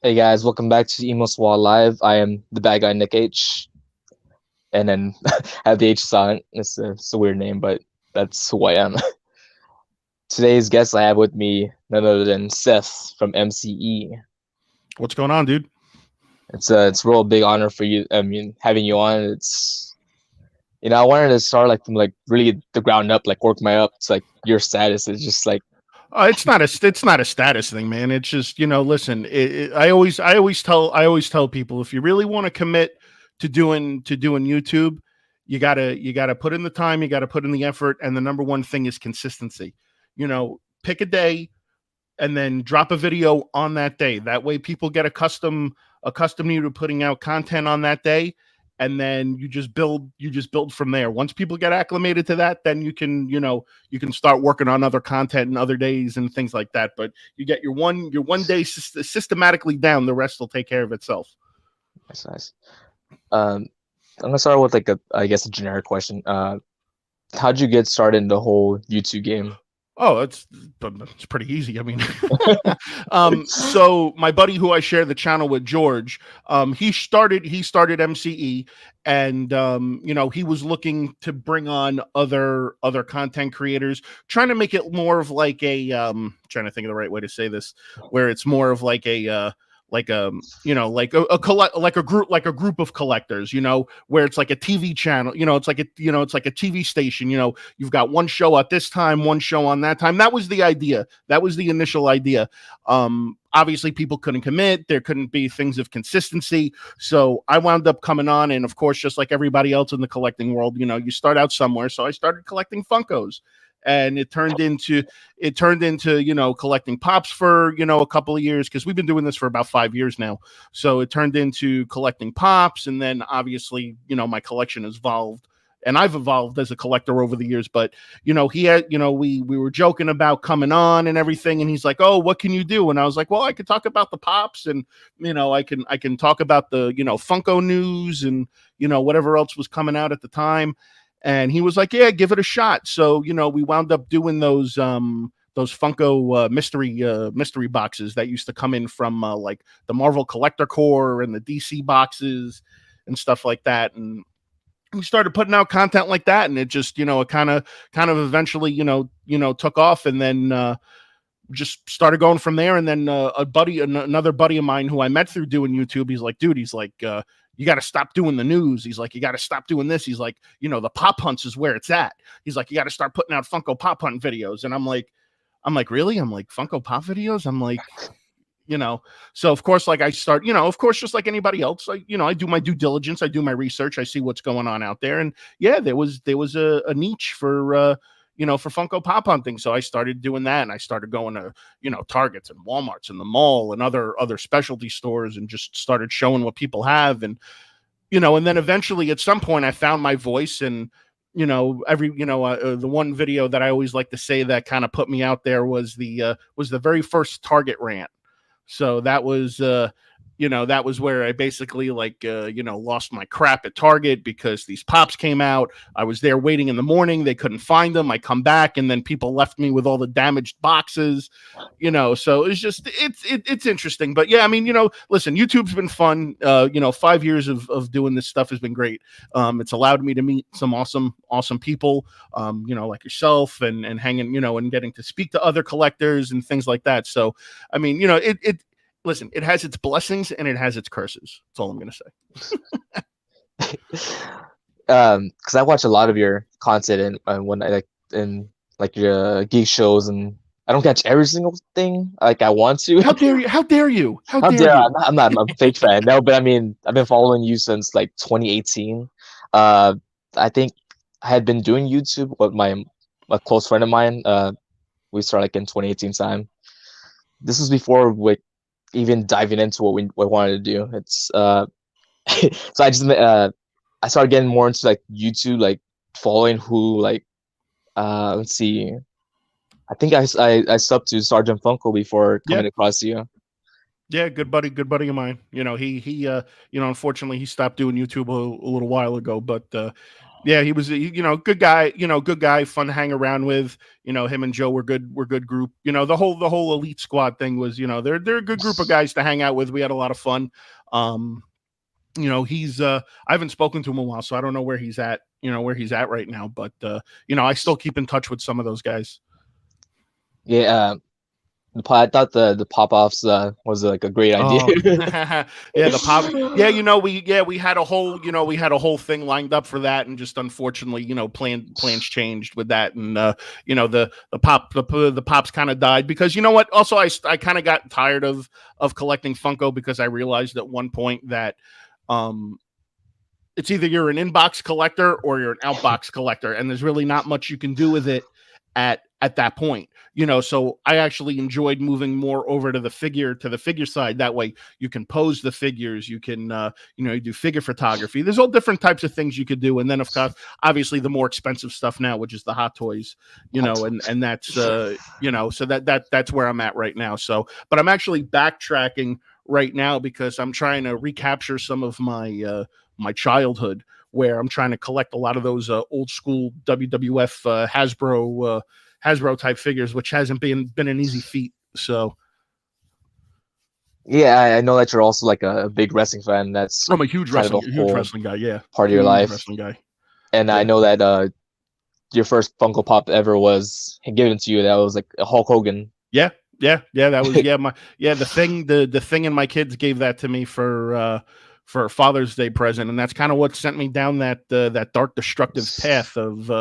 Hey guys, welcome back to EmoséwA Live. I am the bad guy Nick H, and then I have the H silent. It's a weird name, but that's who I am. Today's guest I have with me none other than Seth from MCE. What's going on, dude? It's a real big honor for you. I mean, having you on. I wanted to start like from like really the ground up, like work my up to like your status. It's just like It's not a status thing, man. It's just listen. I always tell people if you really want to commit to doing YouTube, you gotta put in the time, you gotta put in the effort, and the number one thing is consistency. Pick a day and then drop a video on that day. That way, people get accustomed to you to putting out content on that day, and then you just build from there. Once people get acclimated to that, then you can start working on other content and other days and things like that. But you get your one day systematically down, the rest will take care of itself. that's nice. Um, I'm gonna start with like I guess a generic question. How'd you get started in the whole YouTube game? Oh, it's pretty easy. I mean, so my buddy who I share the channel with, George, he started MCE, and he was looking to bring on other content creators, trying to make it more of like trying to think of the right way to say this, where it's more of like a group of collectors, where it's like a TV channel, it's like a TV station. You've got one show at this time, one show on that time. That was the idea. That was the initial idea. Obviously people couldn't commit, there couldn't be things of consistency, so I wound up coming on, and of course, just like everybody else in the collecting world, you start out somewhere. So I started collecting Funkos, and it turned into collecting pops for a couple of years, because we've been doing this for about 5 years now. So it turned into collecting pops, and then obviously my collection has evolved, and I've evolved as a collector over the years. But he had we were joking about coming on and everything, and he's like, oh, what can you do? And I was like, well, I could talk about the pops, and I can talk about the Funko news, and whatever else was coming out at the time. And he was like, yeah, give it a shot. So we wound up doing those Funko mystery boxes that used to come in from like the Marvel Collector Core and the DC boxes and stuff like that. And we started putting out content like that, and it just it kind of eventually took off, and then just started going from there. And then another buddy of mine who I met through doing YouTube, he's like, dude, he's like, you got to stop doing the news. He's like, you got to stop doing this. He's like, the pop hunts is where it's at. He's like, you got to start putting out Funko Pop Hunt videos. And I'm like, really? I'm like, Funko Pop videos? I'm like, so of course, like I start, of course, just like anybody else, I do my due diligence, I do my research, I see what's going on out there. And yeah, there was a niche for Funko Pop hunting. So I started doing that, and I started going to, Targets and Walmarts and the mall and other specialty stores, and just started showing what people have. And then eventually at some point I found my voice. And the one video that I always like to say that kind of put me out there was the very first Target rant. So that was where I basically lost my crap at Target, because these pops came out. I was there waiting in the morning. They couldn't find them. I come back, and then people left me with all the damaged boxes, so it's interesting. But yeah, I mean, listen, YouTube's been fun. 5 years of doing this stuff has been great. It's allowed me to meet some awesome people, like yourself, and hanging, and getting to speak to other collectors and things like that. So, I mean, listen, it has its blessings and it has its curses. That's all I'm going to say. Because I watch a lot of your content, and when I like your geek shows, and I don't catch every single thing like I want to. How dare you? How dare you? How How dare dare I? you? I'm a fake fan. No, but I mean, I've been following you since like 2018. Uh, I think I had been doing YouTube with a close friend of mine. We started like in 2018 time. This was before we even diving into what we wanted to do. It's so I started getting more into like YouTube, like following who like let's see. I think I subbed to Sergeant Funko before Yeah. coming across you. Yeah, good buddy of mine. He unfortunately he stopped doing YouTube a little while ago, but Yeah, he was, good guy, good guy, fun to hang around with. Him and Joe were good group. The whole elite squad thing was, they're a good group of guys to hang out with. We had a lot of fun. He's I haven't spoken to him in a while, so I don't know where he's at, right now, but I still keep in touch with some of those guys. Yeah, I thought the pop offs was like a great idea. Oh, yeah, the pop. Yeah, we had a whole thing lined up for that, and just unfortunately, plans changed with that, and the pops kind of died because you know what? Also, I kind of got tired of collecting Funko because I realized at one point that it's either you're an inbox collector or you're an outbox collector, and there's really not much you can do with it at that point. So I actually enjoyed moving more over to the figure side. That way you can pose the figures, you can you do figure photography. There's all different types of things you could do, and then of course obviously the more expensive stuff now, which is the hot toys, and that's so that's where I'm at right now. So but I'm actually backtracking right now because I'm trying to recapture some of my my childhood, where I'm trying to collect a lot of those old school WWF Hasbro type figures, which hasn't been an easy feat. So yeah, I know that you're also like a big wrestling fan. That's I'm a huge wrestling guy. Yeah, part of your life. Wrestling guy. And yeah. I know that your first Funko Pop ever was given to you. That was like a Hulk Hogan. Yeah. That was the thing, and my kids gave that to me for Father's Day present, and that's kind of what sent me down that dark, destructive path of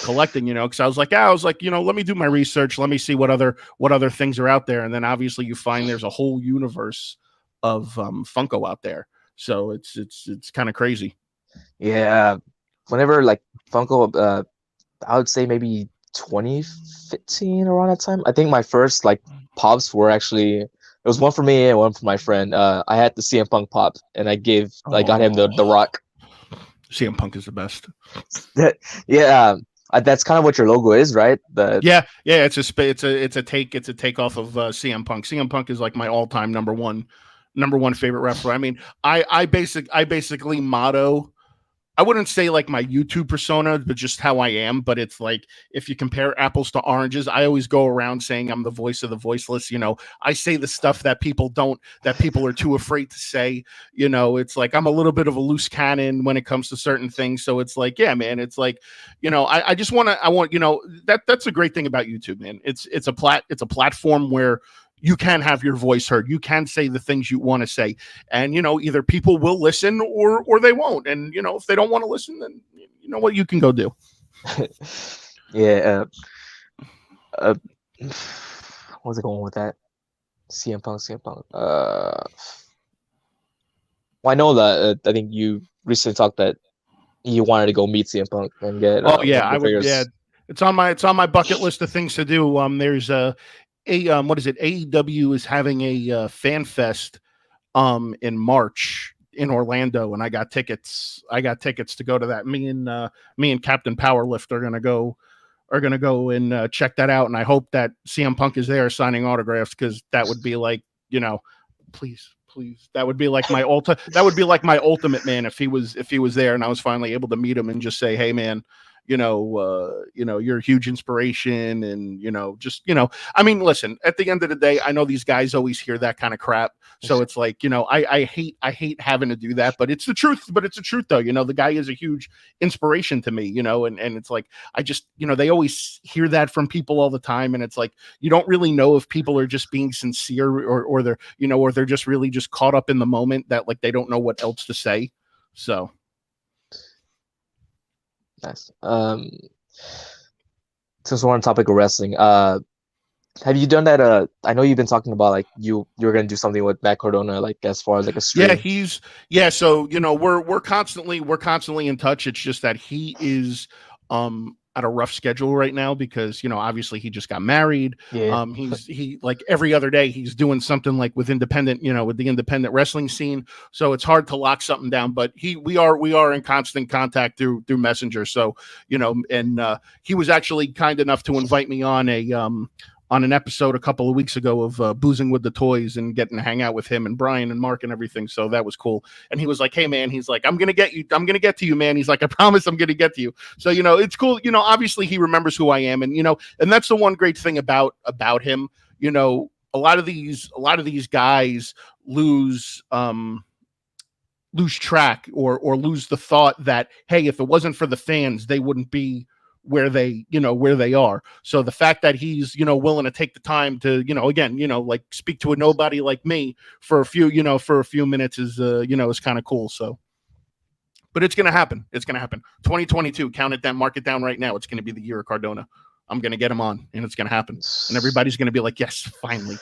collecting. Because I was like, let me do my research, let me see what other things are out there, and then obviously you find there's a whole universe of Funko out there. So it's kind of crazy. Yeah, whenever like Funko, I would say maybe 2015 around that time. I think my first like pops were actually. It was one for me and one for my friend. I had the CM Punk pop, and I got him the Rock. CM Punk is the best. Yeah, that's kind of what your logo is, right? Yeah. It's a take off of CM Punk. CM Punk is like my all time number one favorite wrestler. I mean, I basically motto. I wouldn't say like my YouTube persona, but just how I am. But it's like, if you compare apples to oranges, I always go around saying I'm the voice of the voiceless. I say the stuff that people are too afraid to say. It's like, I'm a little bit of a loose cannon when it comes to certain things. So it's like, yeah, man, it's like, that's a great thing about YouTube, man. It's a platform where you can have your voice heard. You can say the things you want to say, and either people will listen or they won't. And if they don't want to listen, then you know what you can go do. Yeah. What's it going with that? CM Punk. Well, I know that I think you recently talked that you wanted to go meet CM Punk and get. I would. Yeah, it's on my bucket list of things to do. There's what is it? AEW is having a fan fest in March in Orlando, and I got tickets to go to that. Me and Captain Powerlift are gonna go and check that out, and I hope that CM Punk is there signing autographs, because that would be like, please, that would be like my ultimate, man, if he was there and I was finally able to meet him and just say, hey man, you're a huge inspiration, and I mean, listen, at the end of the day, I know these guys always hear that kind of crap, so it's like, I hate having to do that, but it's the truth. Though, the guy is a huge inspiration to me, and it's like, I just, they always hear that from people all the time, and it's like, you don't really know if people are just being sincere, or they're, or they're just really just caught up in the moment that, like, they don't know what else to say. So nice. Since we're on the topic of wrestling, have you done that? I know you've been talking about like you're gonna do something with Matt Cardona, like as far as like a stream. So we're constantly in touch. It's just that he is at a rough schedule right now because obviously he just got married. Yeah. He like every other day he's doing something like with independent, with the independent wrestling scene. So it's hard to lock something down, but we are in constant contact through Messenger. So and he was actually kind enough to invite me on on an episode a couple of weeks ago of Boozing with the Toys and getting to hang out with him and Brian and Mark and everything. So that was cool. And he was like, "Hey man," he's like, "I'm gonna get to you, man." He's like, "I promise I'm gonna get to you." So it's cool. Obviously he remembers who I am, and and that's the one great thing about him. A lot of these guys lose track or lose the thought that, hey, if it wasn't for the fans, they wouldn't be where they are. So the fact that he's willing to take the time to again like speak to a nobody like me for a few minutes is is kind of cool. So but it's gonna happen. 2022, count it down, mark it down right now. It's gonna be the year of Cardona. I'm gonna get him on, and it's gonna happen, and everybody's gonna be like, yes, finally.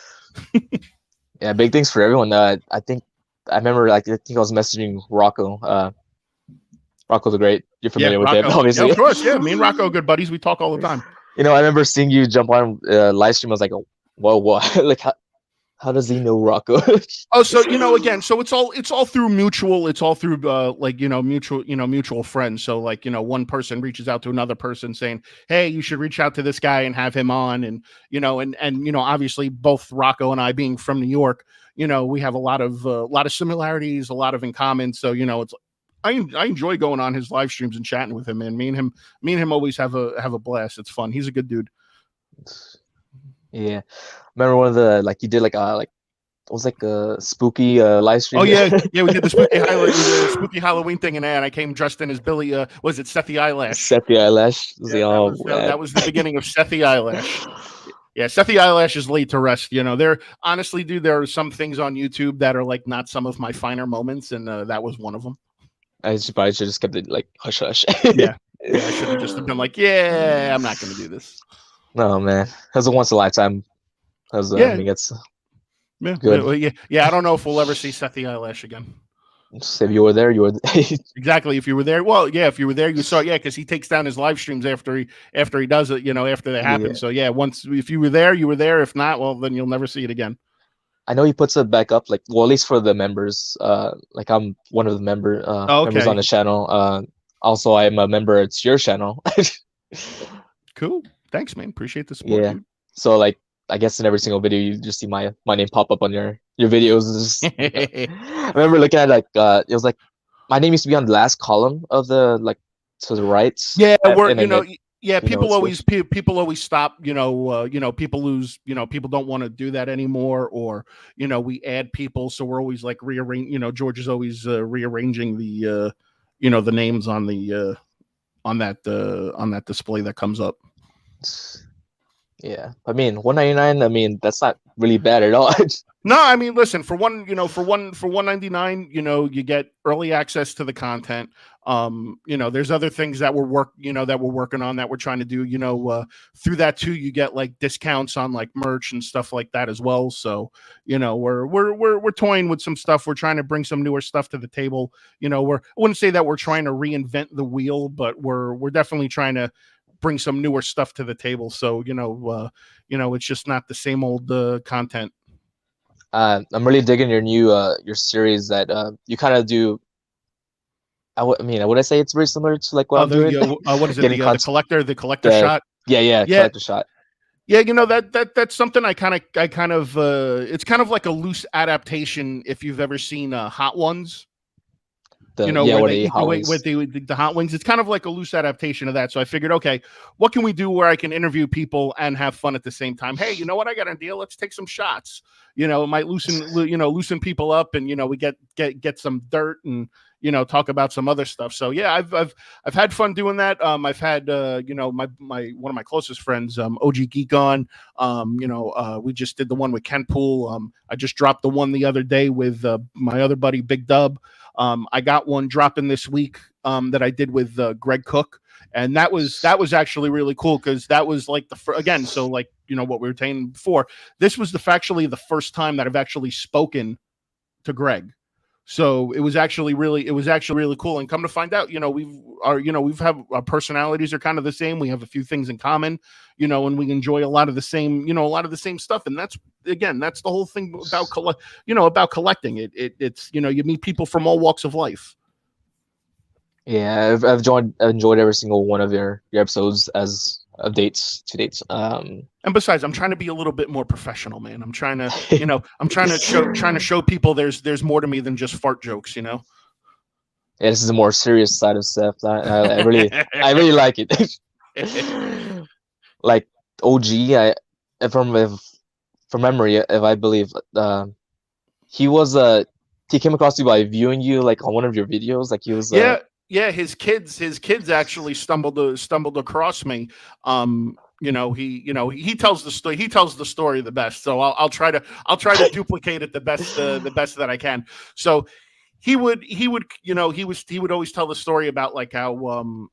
Yeah, big things for everyone. I remember, I think I was messaging Rocco. Rocco the Great. You're familiar with him, obviously. Yeah, of course. Yeah, me and Rocco are good buddies. We talk all the time. I remember seeing you jump on live stream. I was like, whoa, like how does he know Rocco? Oh, so again, so it's all through mutual. It's all through mutual friends. So like one person reaches out to another person saying, "Hey, you should reach out to this guy and have him on." And obviously both Rocco and I being from New York, we have a lot of similarities, a lot of in common. So it's. I enjoy going on his live streams and chatting with him, man. Me and him always have a blast. It's fun. He's a good dude. Yeah, remember one of the you did it was like a spooky live stream. Oh yeah, we did the spooky Halloween thing, and I came dressed in as Billy. Was it Seth the Eyelash? Seth the Eyelash. That was the beginning of Seth the Eyelash. Yeah, Seth the Eyelash is laid to rest. There honestly, dude, there are some things on YouTube that are like not some of my finer moments, and that was one of them. I probably should just kept it like hush hush. Yeah, I should have just been like, yeah, I'm not going to do this. No, man, it was a once in a lifetime. I mean, it's good. Yeah. I don't know if we'll ever see Seth the Eyelash again. If you were there, you were exactly. If you were there, well, yeah. If you were there, you saw, because he takes down his live streams after he does it. After they happen. Yeah. So yeah, if you were there, you were there. If not, well, then you'll never see it again. I know he puts it back up, at least for the members. I'm one of the members on the channel. Also, I'm a member. It's your channel. Cool. Thanks, man. Appreciate the support. Yeah. Dude. So, I guess in every single video, you just see my name pop up on your videos. I remember looking at it was my name used to be on the last column of the to the right. Yeah, people always stop. People lose. People don't want to do that anymore, or we add people, so we're always rearrange. George is always rearranging the the names on the on that display that comes up. Yeah, I mean, $199. I mean, that's not really bad at all. No, I mean, listen, for $199, you get early access to the content. There's other things that we're working on, that we're trying to do. Through that too, you get discounts on merch and stuff like that as well. So, we're toying with some stuff. We're trying to bring some newer stuff to the table. I wouldn't say that we're trying to reinvent the wheel, but we're definitely trying to bring some newer stuff to the table. So, it's just not the same old content. I'm really digging your new your series that you kind of do. Would I say it's very similar to what I'm doing? What is it? The collector shot. Yeah, collector shot. Yeah, that's something I kind of it's kind of like a loose adaptation. If you've ever seen Hot Ones. The hot wings. It's kind of like a loose adaptation of that. So I figured, okay, what can we do where I can interview people and have fun at the same time? Hey, you know what? I got an idea. Let's take some shots. It might loosen people up, and we get some dirt and talk about some other stuff. So yeah, I've had fun doing that. I've had my one of my closest friends, OG Geek on. We just did the one with Ken Pool. I just dropped the one the other day with my other buddy Big Dub. I got one dropping this week that I did with Greg Cook, and that was actually really cool, because that was what we were saying before. This was factually the first time that I've actually spoken to Greg. So it was actually really cool. And come to find out, our personalities are kind of the same. We have a few things in common, and we enjoy a lot of the same stuff. And that's the whole thing about collecting. It's you meet people from all walks of life. Yeah, I've enjoyed every single one of your episodes as dates to dates. And besides, I'm trying to be a little bit more professional, man. I'm trying to, I'm trying to show people there's more to me than just fart jokes, Yeah, this is a more serious side of Seth. I really like it. Like OG, if from memory, if I believe, he was he came across you by viewing you like on one of your videos. Like he was yeah, his kids actually stumbled across me. He tells the story the best. So I'll try to duplicate it the best that I can. So he would always tell the story about like how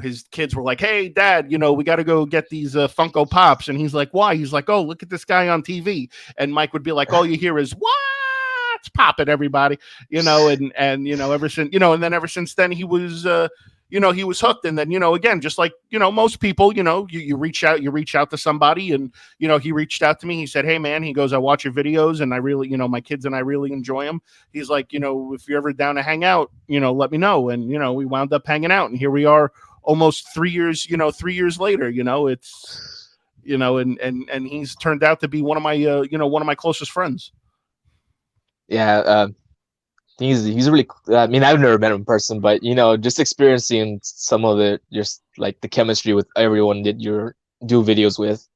his kids were like, hey dad, we got to go get these Funko Pops, and he's like, why? He's like, oh, look at this guy on TV. And Mike would be like, all you hear is what's popping, everybody, and ever since then he was he was hooked. And then again, just like most people, you reach out to somebody, and he reached out to me. He said, hey man, he goes, I watch your videos and I really, my kids and I really enjoy them. He's like, if you're ever down to hang out, let me know. And we wound up hanging out, and here we are almost 3 years, 3 years later. It's and he's turned out to be one of my closest friends. Yeah, he's really. I mean, I've never met him in person, but just experiencing some of the just like the chemistry with everyone that you do videos with,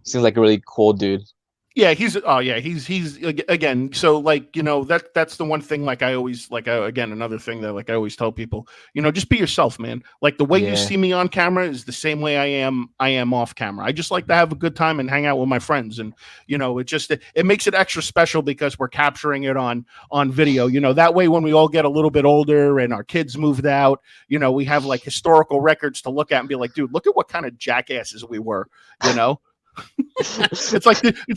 seems like a really cool dude. Yeah, he's again. So like that's the one thing. Like I always again, another thing that like I always tell people, just be yourself, man. Like the way you Yeah, see me on camera is the same way I am off camera. I just like to have a good time and hang out with my friends, and it makes it extra special because we're capturing it on video. That way when we all get a little bit older and our kids moved out, we have like historical records to look at and be like, dude, look at what kind of jackasses we were. It's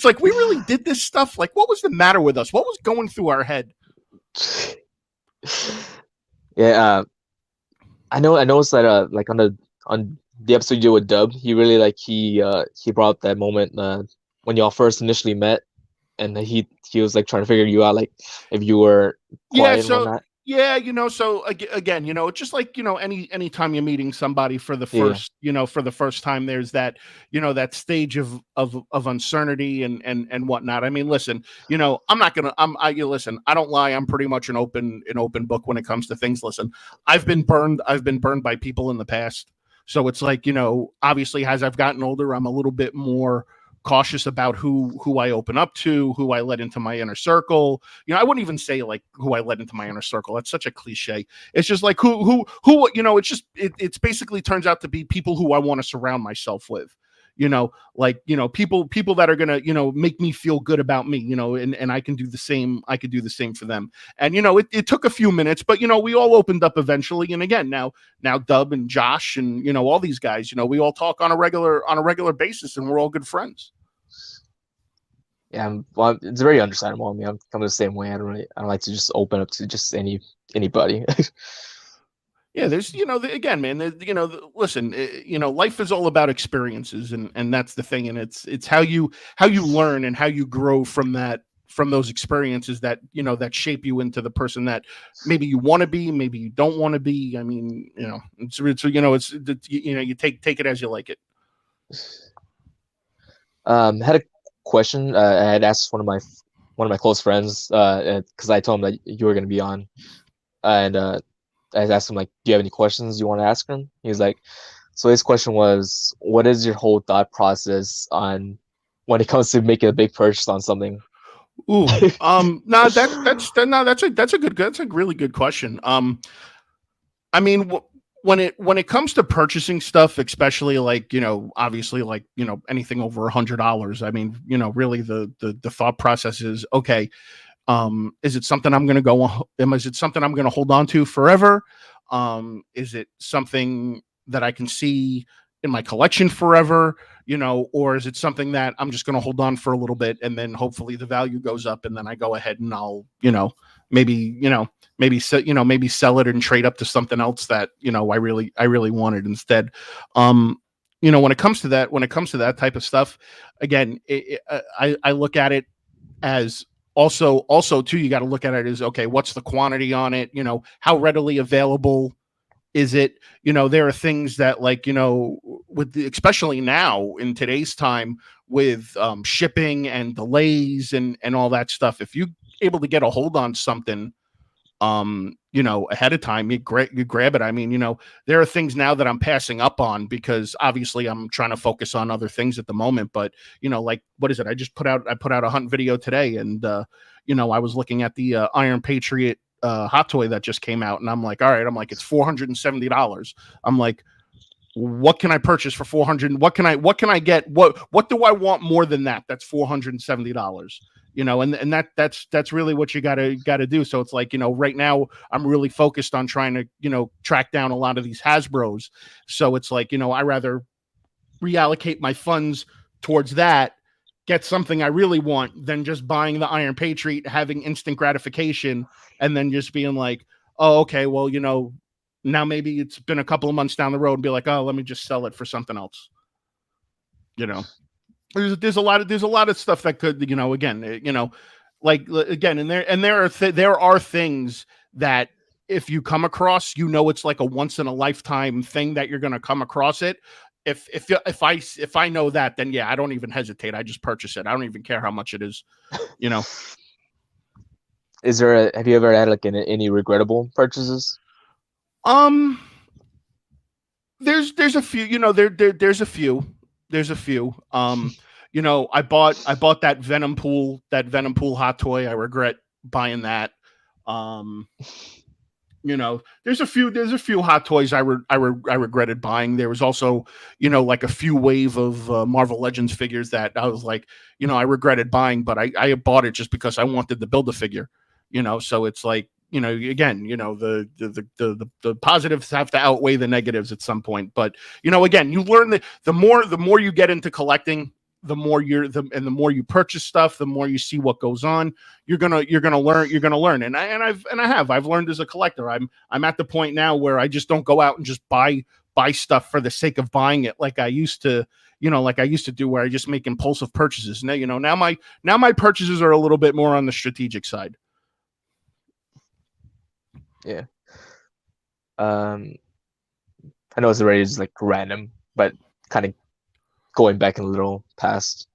like we really did this stuff. Like, what was the matter with us? What was going through our head? yeah. I noticed that like on the episode you did with Dub, he really like he brought up that moment when y'all first initially met, and he was like trying to figure you out, like if you were quiet and whatnot. Yeah, so again, it's just like, any time you're meeting somebody for the Yeah, first time, there's that, that stage of uncertainty and whatnot. I mean, listen, listen, I don't lie. I'm pretty much an open book when it comes to things. Listen, I've been burned by people in the past. So it's like, obviously as I've gotten older, I'm a little bit more cautious about who I open up to, who I let into my inner circle. I wouldn't even say like who I let into my inner circle. That's such a cliche. It's just like who it's basically turns out to be people who I want to surround myself with. People that are gonna, make me feel good about me, and I can do the same. I could do the same for them. And it took a few minutes, but we all opened up eventually. And again, now Dub and Josh and all these guys, we all talk on a regular basis, and we're all good friends. yeah. Well, it's very understandable. I mean, I'm kind of the same way. I don't like to just open up to just anybody. Yeah, there's, again, man, listen, life is all about experiences, and that's the thing. And it's how you learn and how you grow from those experiences that, that shape you into the person that maybe you want to be, maybe you don't want to be. I mean, you take it as you like it. Had a question. I had asked one of my close friends, because I told him that you were gonna be on, and I asked him like, "Do you have any questions you want to ask him?" He was like, so his question was, "What is your whole thought process on when it comes to making a big purchase on something?" Ooh, no, that's a really good question. I mean, when it comes to purchasing stuff, especially like, obviously like, anything over $100, I mean, really the thought process is, okay, is it something I'm going to is it something I'm going to hold on to forever? Is it something that I can see in my collection forever, or is it something that I'm just going to hold on for a little bit, and then hopefully the value goes up, and then I go ahead and I'll, maybe sell it and trade up to something else that, I really wanted instead. When it comes to that type of stuff, again, I look at it as also too, you got to look at it as, okay, what's the quantity on it? How readily available is it? There are things that like, especially now in today's time with shipping and delays and all that stuff, if you able to get a hold on something ahead of time, you grab it. I mean, there are things now that I'm passing up on because obviously I'm trying to focus on other things at the moment. But, like, what is it? I put out a hunt video today, and, I was looking at the Iron Patriot hot toy that just came out, and I'm like, all right, it's $470. I'm like, what can I purchase for 400? What can I get? What do I want more than that? That's $470. And that's really what you gotta do. So it's like, right now I'm really focused on trying to, track down a lot of these Hasbros. So it's like, I rather reallocate my funds towards that, get something I really want, than just buying the Iron Patriot, having instant gratification, and then just being like, oh, okay, well, now maybe it's been a couple of months down the road and be like, oh, let me just sell it for something else. There's a lot of stuff that could, and there are things that if you come across, it's like a once in a lifetime thing that you're going to come across it. If I know that, then yeah, I don't even hesitate. I just purchase it. I don't even care how much it is. Have you ever had like any regrettable purchases? There's a few, there's a few. I bought that Venom Pool hot toy. I regret buying that. There's a few hot toys I regretted buying. There was also, like a few wave of Marvel Legends figures that I was like, I regretted buying, but I bought it just because I wanted to build a figure, so it's like, again, the positives have to outweigh the negatives at some point. But, again, you learn that the more you get into collecting, the more the more you purchase stuff, the more you see what goes on, you're gonna learn. And I've learned as a collector. I'm at the point now where I just don't go out and just buy stuff for the sake of buying it like I used to do, where I just make impulsive purchases. Now my purchases are a little bit more on the strategic side. Yeah. I know it's already just like random, but kind of going back a little past,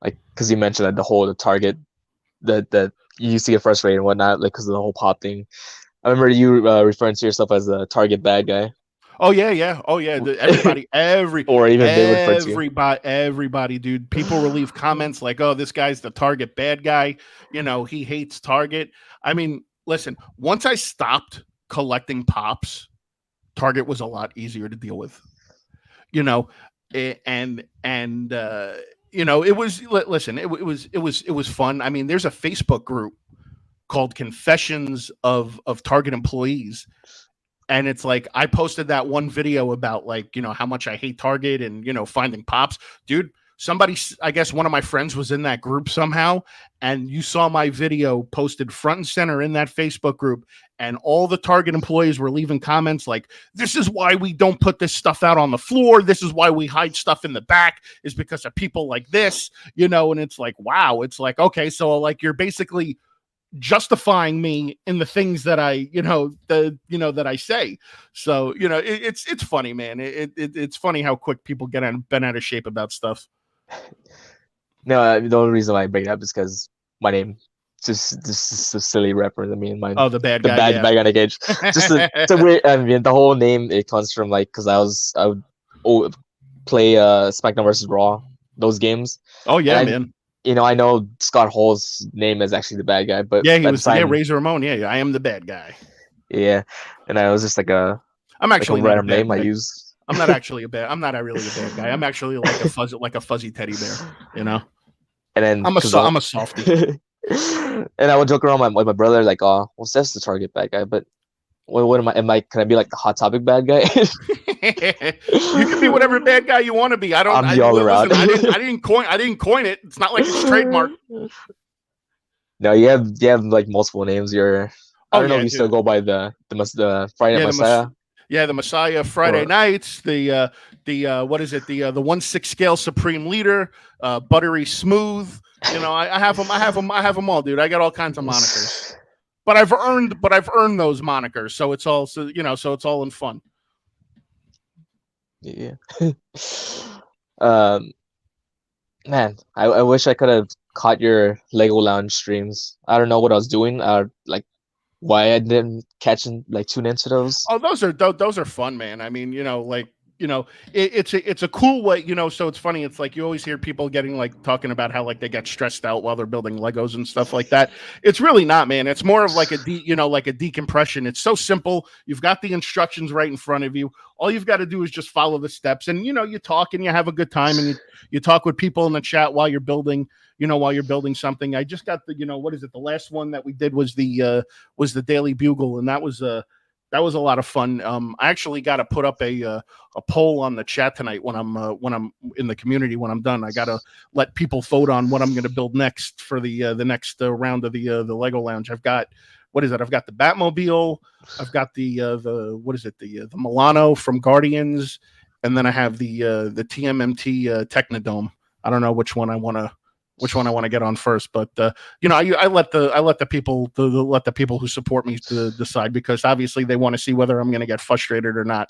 like, because you mentioned that the target that you used to get frustrated and whatnot, like because of the whole pop thing. I remember you referring to yourself as a target bad guy. Oh yeah. Everybody, or even they would refer to you. Everybody, dude. People will leave comments like, "Oh, this guy's the Target bad guy." He hates Target. I mean, listen. Once I stopped collecting pops, Target was a lot easier to deal with. It was. Listen, it was fun. I mean, there's a Facebook group called Confessions of Target Employees. And it's like, I posted that one video about like, how much I hate Target and, finding pops. Dude, somebody, I guess one of my friends was in that group somehow. And you saw my video posted front and center in that Facebook group. And all the Target employees were leaving comments like, this is why we don't put this stuff out on the floor. This is why we hide stuff in the back, is because of people like this, and it's like, wow. It's like, okay, so like you're basically justifying me in the things that I, that I say. So, it's funny, man. It's funny how quick people bent out of shape about stuff. No, the only reason why I bring it up is because my name just a silly reference. I mean, the bad guy, bad guy on a cage. Just it's a weird. I mean, the whole name, it comes from like, because I would play SmackDown versus Raw, those games. Oh yeah, man. I know Scott Hall's name is actually the bad guy, but yeah, he was Razor Ramon. Yeah, I am the bad guy. Yeah, and I was just like I'm actually like a random name I use. I'm not really a bad guy. I'm actually like a fuzzy teddy bear, And then I'm a softie. And I would joke around with my brother like, oh, well, Seth's the Target bad guy, but what am I? Can I be like the Hot Topic bad guy? You can be whatever bad guy you want to be. I'm the all around. I didn't coin it. It's not like it's trademark. No, you have like multiple names. I don't know if you still go by the Friday Night Messiah. The Messiah, Friday Nights, the what is it? The 1/6 scale Supreme Leader, Buttery Smooth. I have them all, dude. I got all kinds of monikers. But I've earned those monikers, so it's all so it's all in fun. Yeah. um, Man, I wish I could have caught your Lego Lounge streams. I don't know what I was doing, like why I didn't like tune into those. Oh, those are fun, man. I mean, like it's a cool way, So it's funny. It's like you always hear people getting like talking about how like they get stressed out while they're building Legos and stuff like that. It's really not, man. It's more of like like a decompression. It's so simple. You've got the instructions right in front of you. All you've got to do is just follow the steps, and you talk and you have a good time, and you talk with people in the chat while you're building. While you're building something. I just got the what is it? The last one that we did was the Daily Bugle, and that was a lot of fun. I actually got to put up a poll on the chat tonight when I'm in the community. When I'm done, I got to let people vote on what I'm going to build next for the next round of the Lego Lounge. I've got I've got the Batmobile. I've got the what is it? The Milano from Guardians, and then I have the TMMT Technodome. I don't know which one I want to get on first, but I let the people who support me to decide, because obviously they want to see whether I'm going to get frustrated or not.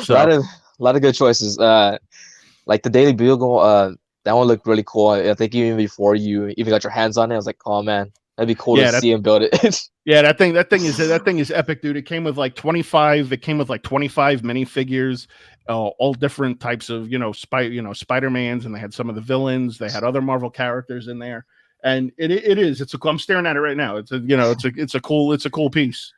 So a lot of good choices. Like the Daily Bugle, that one looked really cool. I think even before you even got your hands on it, I was like, oh man, that'd be cool to see him build it. Yeah, that thing is epic, dude. It came with like 25 minifigures, all different types of Spider-Mans, and they had some of the villains. They had other Marvel characters in there, and I'm staring at it right now. It's a cool piece.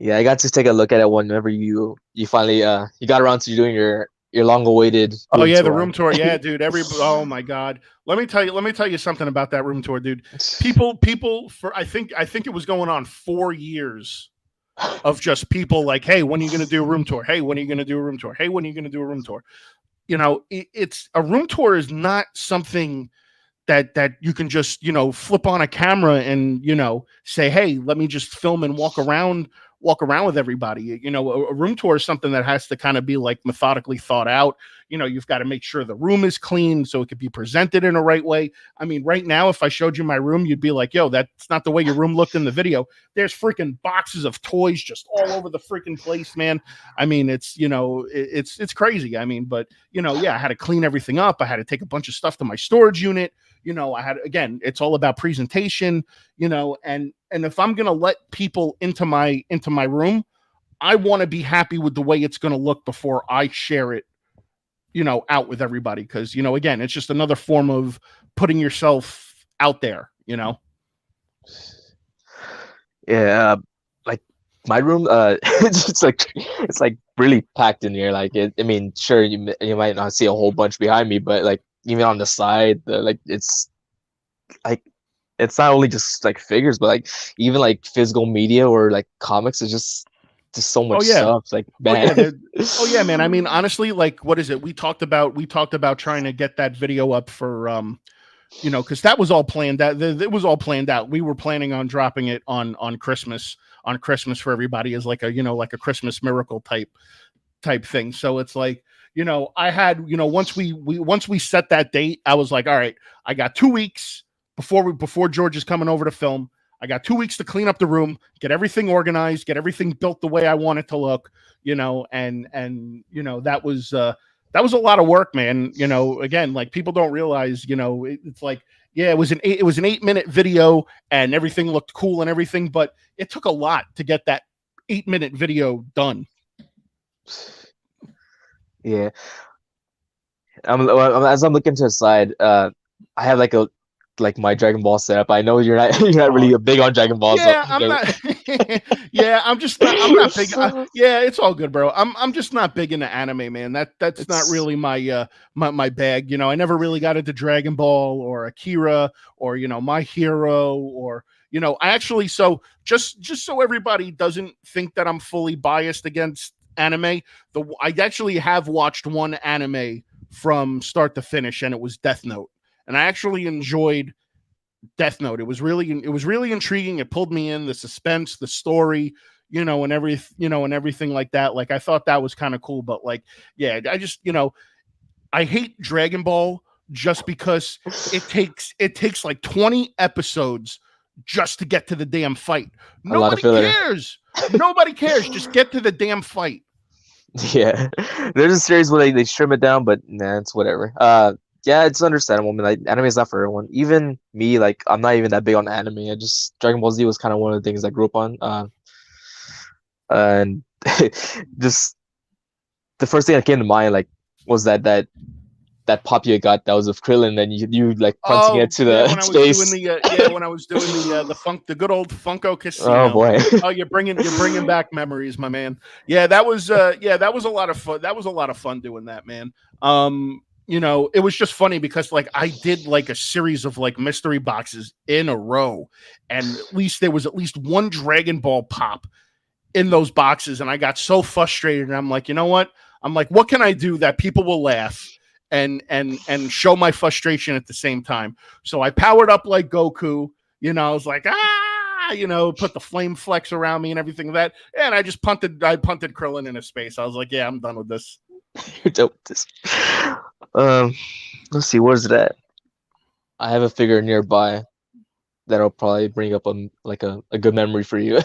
Yeah, I got to take a look at it whenever you finally you got around to doing your long-awaited the room tour. Yeah, dude. Oh my god. Let me tell you something about that room tour, dude. People for I think it was going on 4 years of just people like, hey, when are you going to do a room tour? Hey, when are you going to do a room tour? Hey, when are you going to do a room tour? It's a room tour is not something that you can just, flip on a camera and, say, hey, let me just film and walk around with everybody. A room tour is something that has to kind of be like methodically thought out. You've got to make sure the room is clean so it could be presented in a right way. I mean, right now, if I showed you my room, you'd be like, yo, that's not the way your room looked in the video. There's freaking boxes of toys just all over the freaking place, man. I mean, it's crazy. I mean, but I had to clean everything up. I had to take a bunch of stuff to my storage unit. It's all about presentation, and if I'm going to let people into my room, I want to be happy with the way it's going to look before I share it, out with everybody. Cause again, it's just another form of putting yourself out there, Yeah. Like my room, it's like really packed in here. Like I mean, sure, you might not see a whole bunch behind me, but like, even on the side, it's not only just like figures, but like even like physical media or like comics. Is just so much stuff. Like, man. Man. I mean, honestly, like, what is it? We talked about trying to get that video up for because that was all planned. It was all planned out. We were planning on dropping it on Christmas for everybody as like a Christmas miracle type thing. So it's like, I had, once we set that date, I was like, all right, I got 2 weeks before George is coming over to film. I got 2 weeks to clean up the room, get everything organized, get everything built the way I want it to look, and that was a lot of work, man. Again, like people don't realize, it's like, yeah, it was an 8-minute video and everything looked cool and everything, but it took a lot to get that 8-minute video done. Yeah. As I'm looking to the side, I have like my Dragon Ball setup. I know you're not really big on Dragon Ball. Yeah, so, I'm not. Yeah, I'm not big. Yeah, it's all good, bro. I'm just not big into anime, man. That's not really my my bag. I never really got into Dragon Ball or Akira or My Hero or I actually, so just so everybody doesn't think that I'm fully biased against anime, I actually have watched one anime from start to finish, and it was Death Note, and I actually enjoyed Death Note. It was really intriguing. It pulled me in, the suspense, the story, and everything like that. Like, I thought that was kind of cool, but like, yeah, I just, I hate Dragon Ball just because it takes like 20 episodes just to get to the damn fight. Nobody cares. Nobody cares. Just get to the damn fight. Yeah, there's a series where they trim it down, but nah, it's whatever. Yeah, it's understandable. I mean, like anime is not for everyone. Even me, like I'm not even that big on anime. I just Dragon Ball Z was kind of one of the things I grew up on. And just the first thing that came to mind, like, was that pop you got that was of Krillin, and you like punching it Oh to yeah, the when I was doing space. the good old Funko Oh Casino. boy. Oh, you're bringing back memories, my man. That was a lot of fun. That was a lot of fun doing that, man. It was just funny because like I did like a series of like mystery boxes in a row, and there was at least one Dragon Ball pop in those boxes, and I got so frustrated, and I'm like, you know what? I'm like, what can I do that people will laugh and show my frustration at the same time? So I powered up like Goku. I was like, put the flame flex around me and everything like that. And I punted Krillin into space. I was like, yeah, I'm done with this. You're dope with this. Um, let's see, where's it at? I have a figure nearby that'll probably bring up a good memory for you.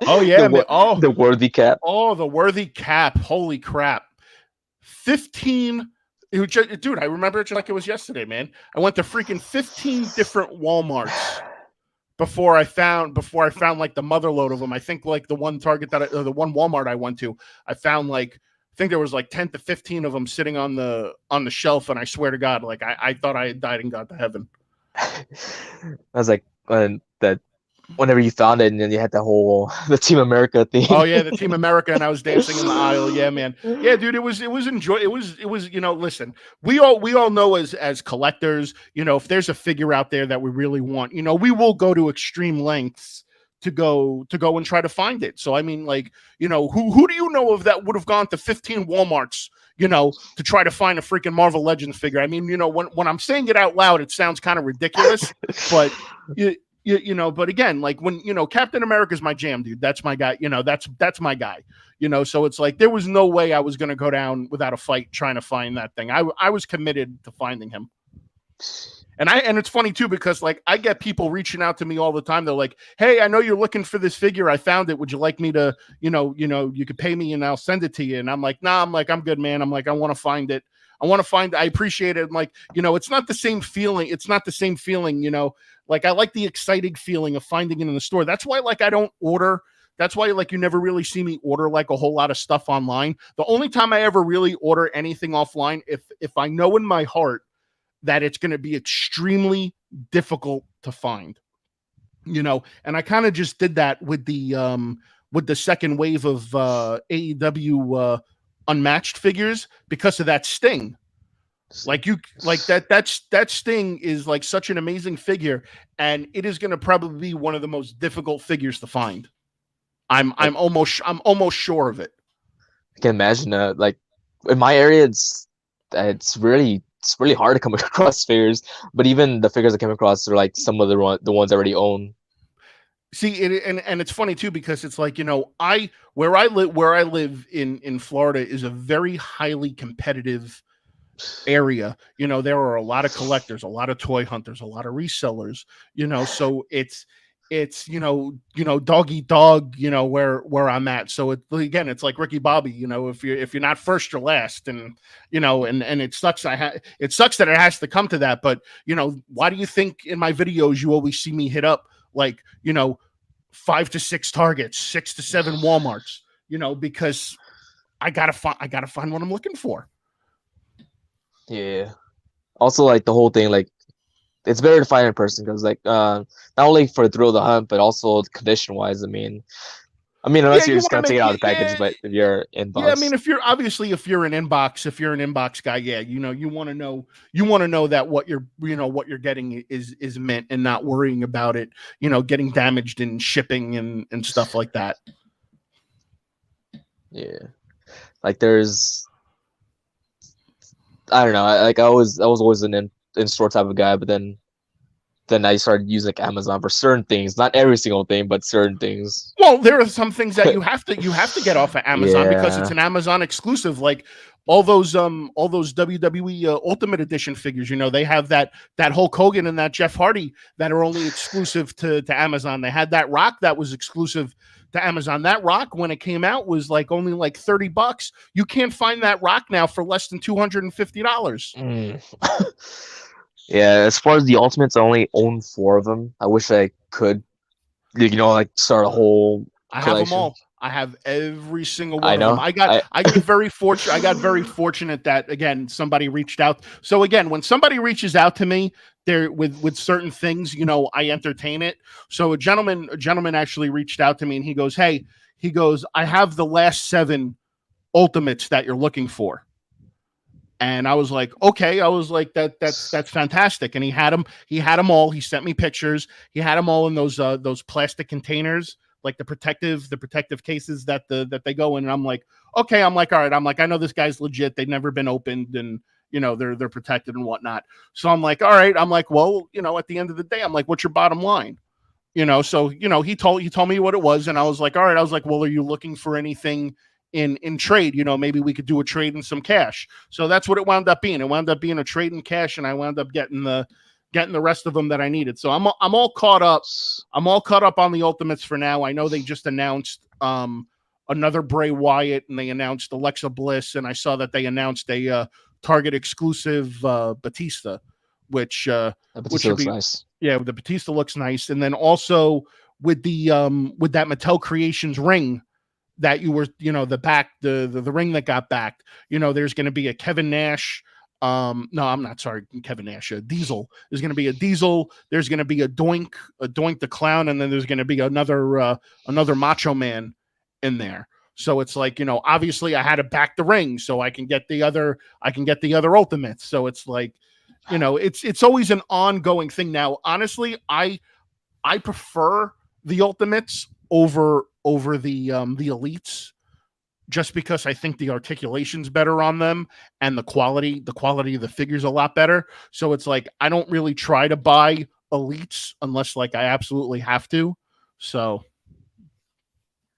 Oh yeah, man. The worthy cap. Oh, the worthy cap. Holy crap. 15. Dude, I remember it like it was yesterday, man. I went to freaking 15 different Walmarts before I found like the mother load of them. I think like the one the one Walmart I went to, I found like I think there was like 10 to 15 of them sitting on the shelf, and I swear to God, like I thought I had died and got to heaven. I was like, that whenever you found it, and then you had the Team America thing. Oh yeah, the Team America, and I was dancing in the aisle. Yeah, man. Yeah, dude, it was listen, we all know as collectors, if there's a figure out there that we really want, we will go to extreme lengths to go and try to find it. So I mean, like, who do you know of that would have gone to 15 Walmarts, to try to find a freaking Marvel Legends figure? I mean, when I'm saying it out loud, it sounds kind of ridiculous, but but again, like when Captain America's my jam, dude. That's my guy. That's my guy. So it's like there was no way I was going to go down without a fight trying to find that thing. I was committed to finding him. And it's funny too because like I get people reaching out to me all the time. They're like, "Hey, I know you're looking for this figure. I found it. Would you like me to, you could pay me and I'll send it to you?" And I'm like, "Nah, I'm good, man. I'm like, I want to find it. I appreciate it." I'm like, it's not the same feeling. It's not the same feeling, like I like the exciting feeling of finding it in the store. That's why like I don't order. That's why like you never really see me order like a whole lot of stuff online. The only time I ever really order anything offline, if I know in my heart that it's going to be extremely difficult to find, and I kind of just did that with the second wave of AEW Unmatched figures because of that Sting. Like that Sting is like such an amazing figure, and it is going to probably be one of the most difficult figures to find. I'm almost sure of it. I can imagine like in my area, it's really hard to come across figures, but even the figures I came across are like some of the ones I already own. See, and it's funny too because it's like where I live in Florida is a very highly competitive area. There are a lot of collectors, a lot of toy hunters, a lot of resellers. So it's dog eat dog. Where I'm at. So it's like Ricky Bobby. If you're not first, you're last, and and it sucks. It sucks that it has to come to that. But why do you think in my videos you always see me hit up like 5 to 6 Targets, 6 to 7 Walmarts? Because I gotta find what I'm looking for. Yeah. Also, like the whole thing, like it's better to find in person because, like, not only for the thrill of the hunt, but also condition wise. I mean, unless you're just gonna take it out of the package, but if you're inbox, yeah, I mean, if you're an inbox guy, yeah, you want to know that what you're getting is mint and not worrying about it, getting damaged in shipping and stuff like that. Yeah, like I don't know. I was always an in-store type of guy, but then I started using like Amazon for certain things, not every single thing, but certain things. Well, there are some things that you have to get off of Amazon because it's an Amazon exclusive. Like all those WWE Ultimate Edition figures, they have that Hulk Hogan and that Jeff Hardy that are only exclusive to Amazon. They had that Rock that was exclusive to Amazon. That rock, when it came out, was like only like $30. You can't find that rock now for less than $250. Yeah, as far as the Ultimates, I only own 4 of them. I wish I could, like start a whole I have them collection. all. I have every single I one of them. know. I got very fortunate. I got very fortunate that, again, somebody reached out. So again, when somebody reaches out to me, there with certain things, I entertain it. So a gentleman actually reached out to me, and he goes, "Hey," "I have the last 7 Ultimates that you're looking for." And I was like, okay. I was like, that's fantastic. And he had them all. He sent me pictures. He had them all in those plastic containers, like the protective cases that they go in. And I'm like, okay. I'm like, all right. I'm like, I know this guy's legit. They've never been opened, and they're protected and whatnot. So I'm like, all right. I'm like, well, at the end of the day, I'm like, what's your bottom line? So he told me what it was, and I was like, all right. I was like, well, are you looking for anything in trade? Maybe we could do a trade in some cash. So that's what it wound up being. It wound up being a trade in cash, and I wound up getting the rest of them that I needed. So I'm all caught up. I'm all caught up on the Ultimates for now. I know they just announced another Bray Wyatt, and they announced Alexa Bliss, and I saw that they announced a Target exclusive Batista, which Batista looks nice. Yeah, the Batista looks nice. And then also with that Mattel Creations ring that you were, the ring that got backed, there's going to be a Kevin Nash. No, I'm not sorry. Kevin Nash, Diesel. There's going to be a Diesel. There's going to be a Doink the Clown. And then there's going to be another Macho Man in there. So it's like, obviously I had to back the ring so I can get the other Ultimates. So it's like, it's always an ongoing thing. Now, honestly, I prefer the Ultimates over the Elites, just because I think the articulation's better on them, and the quality of the figure's a lot better. So it's like, I don't really try to buy Elites unless like I absolutely have to. So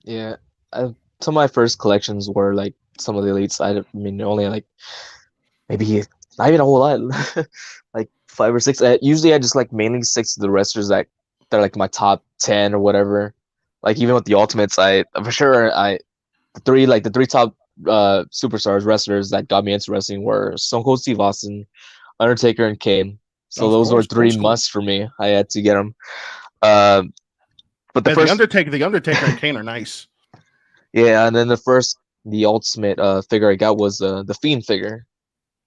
yeah, some of my first collections were like some of the Elites. I mean, only like maybe not even a whole lot, like 5 or 6. Usually I just like mainly stick to the wrestlers that they're like my top 10 or whatever. Like even with the Ultimates, for sure the three top superstars wrestlers that got me into wrestling were Stone Cold Steve Austin, Undertaker, and Kane. So those were 3 musts for me. I had to get them. But the Undertaker and Kane are nice. Yeah, and then the ultimate figure I got was the Fiend figure.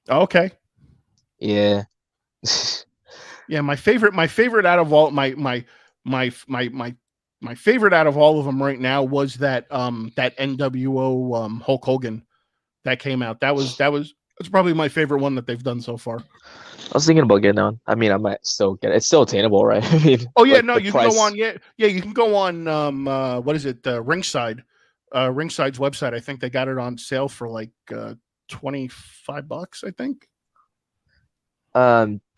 Okay. Yeah. Yeah, my favorite out of all my favorite out of all of them right now was that NWO Hulk Hogan that came out. That's probably my favorite one that they've done so far. I was thinking about getting that one. I mean, I might still get it. It's still attainable, right? I mean, oh yeah, no, you can go on. Yeah, you can go on. What is it? Ringside. Ringside's website. I think they got it on sale for like $25. I think.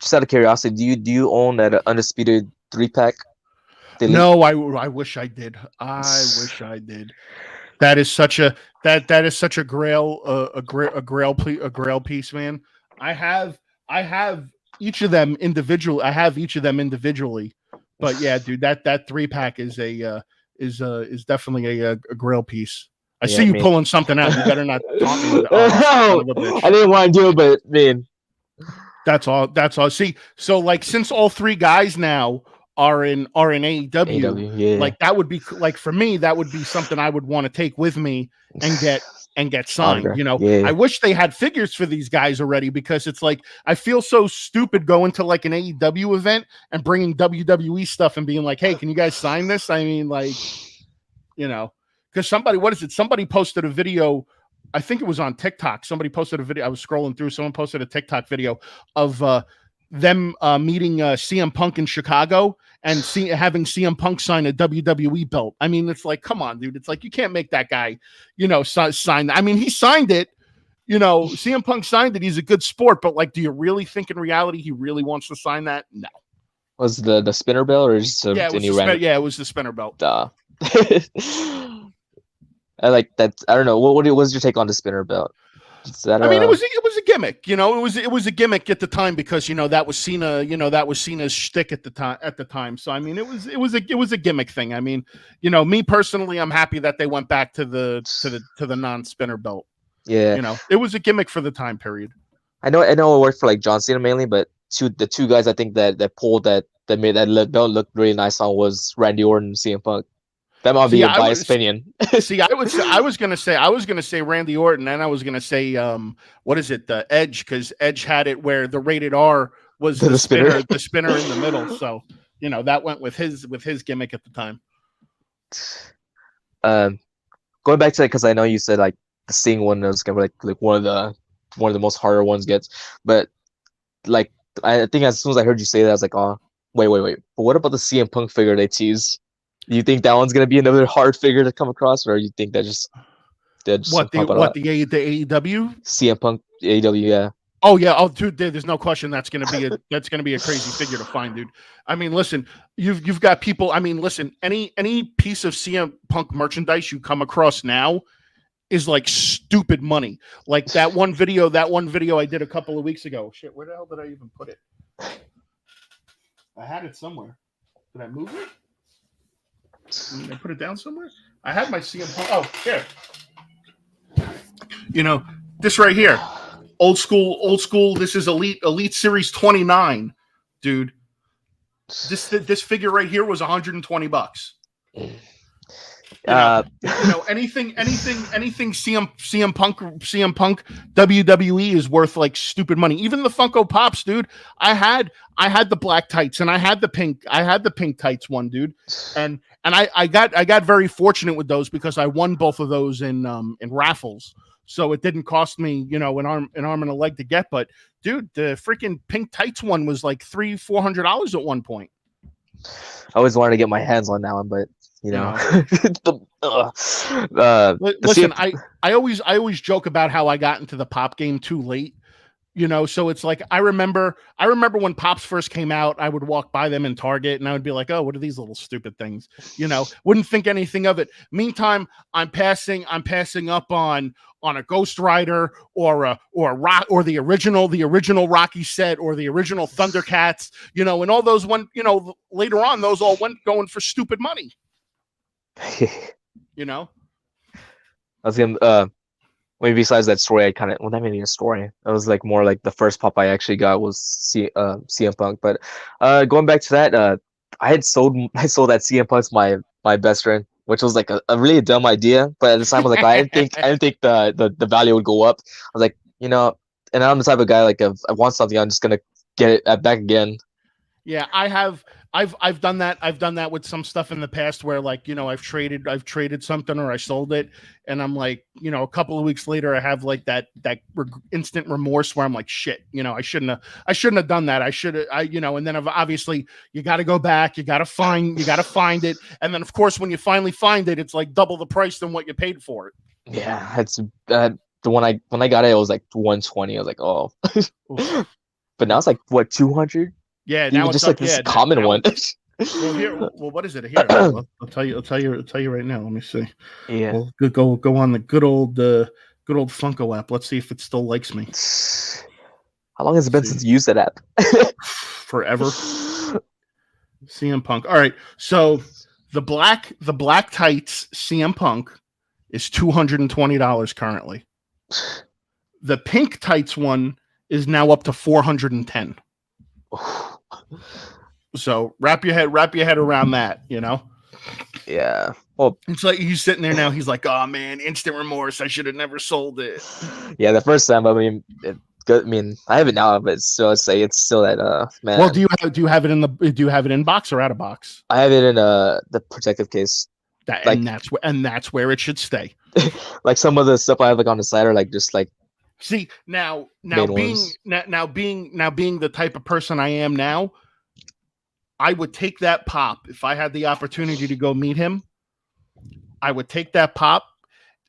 Just out of curiosity, do you own that Undisputed 3-pack? No, I wish I did. I wish I did. That is such a grail piece, man. I have each of them individually. But yeah, dude, that 3-pack is definitely a grail piece. I see you pulling something out. You better not talk me. No, I didn't want to do it, but man, that's all. See, so like since all 3 guys now are in AEW, yeah. like that would be like for me, that would be something I would want to take with me and get signed. I wish they had figures for these guys already, because it's like I feel so stupid going to like an AEW event and bringing WWE stuff and being like, hey, can you guys sign this? I mean, like, because somebody posted a video. I think it was on TikTok. Somebody posted a video. I was scrolling through. Someone posted a TikTok video of them meeting CM Punk in Chicago and having CM Punk sign a WWE belt. I mean, it's like, come on, dude. It's like, you can't make that guy, sign. I mean, he signed it. CM Punk signed it. He's a good sport, but like, do you really think in reality he really wants to sign that? No. Was the spinner belt or just it was the spinner belt. I like that. I don't know. What was your take on the spinner belt? Is that I mean, it was a gimmick, you know. It was a gimmick at the time because that was Cena, that was Cena's shtick at the time. So I mean, it was a gimmick thing. I mean, me personally, I'm happy that they went back to the non-spinner belt. Yeah. It was a gimmick for the time period. I know it worked for like John Cena mainly, but the two guys I think that pulled that made that belt look really nice on was Randy Orton and CM Punk. That might be a biased opinion. See, I was gonna say Randy Orton, and I was gonna say what is it, the Edge, because Edge had it where the rated R was the spinner in the middle. So that went with his gimmick at the time. Going back to it, because I know you said like the Sting one was gonna be like one of the most harder ones gets, but like I think as soon as I heard you say that, I was like, oh wait. But what about the CM Punk figure they teased? Do you think that one's gonna be another hard figure to come across, or you think that just the AEW CM Punk AEW? Yeah. Oh yeah. Oh dude, there's no question that's gonna be a crazy figure to find, dude. I mean, listen, you've got people. I mean, listen, any piece of CM Punk merchandise you come across now is like stupid money. Like that one video I did a couple of weeks ago. Shit, where the hell did I even put it? I had it somewhere. Did I move it? Did I put it down somewhere? I had my CM Punk. Oh, here. This right here. Old school. This is Elite Series 29, dude. This figure right here was $120. Anything CM Punk WWE is worth like stupid money. Even the Funko Pops, dude. I had the black tights and I had the pink tights one, dude. And I got very fortunate with those because I won both of those in raffles. So it didn't cost me, an arm and a leg to get. But dude, the freaking pink tights one was like $300-$400 at one point. I always wanted to get my hands on that one, but listen, I always joke about how I got into the pop game too late. So it's like I remember when Pops first came out, I would walk by them in Target and I would be like, oh, what are these little stupid things? Wouldn't think anything of it. Meantime, I'm passing up on a Ghost Rider or the original Rocky set or the original Thundercats, and all those later on those all went going for stupid money. I was gonna maybe besides that story, not really a story. It was like more like the first pop I actually got was CM Punk. But going back to that, I sold that CM Punk's my best friend, which was like a really dumb idea. But at the time, I was like, I didn't think the value would go up. I was like, and I'm the type of guy like if I want something, I'm just gonna get it back again. Yeah, I've done that. I've done that with some stuff in the past where like, I've traded something or I sold it and I'm like, a couple of weeks later I have like that instant remorse where I'm like, shit, I shouldn't have done that. And then obviously you got to go back, you got to find it. And then of course, when you finally find it, it's like double the price than what you paid for it. Yeah. It's when I got it, it was like 120. I was like, oh, but now it's like what, 200? Yeah, now it's just like this common one. Well, what is it here? I'll tell you right now. Let me see. Yeah. Well, go on the good old Funko app. Let's see if it still likes me. How long has it been since you used that app? Forever. CM Punk. All right. So the black tights CM Punk is $220 currently. The pink tights one is now up to $410. So wrap your head around that, Yeah. Well, it's like he's sitting there now. He's like, "Oh man, instant remorse. I should have never sold it." Yeah, the first time. I mean, I have it now, but it's still that man. Well, do you have it in box or out of box? I have it in the protective case. And that's where it should stay. Like some of the stuff I have like on the side are like just like. See now being the type of person I am now, I would take that pop if I had the opportunity to go meet him. I would take that pop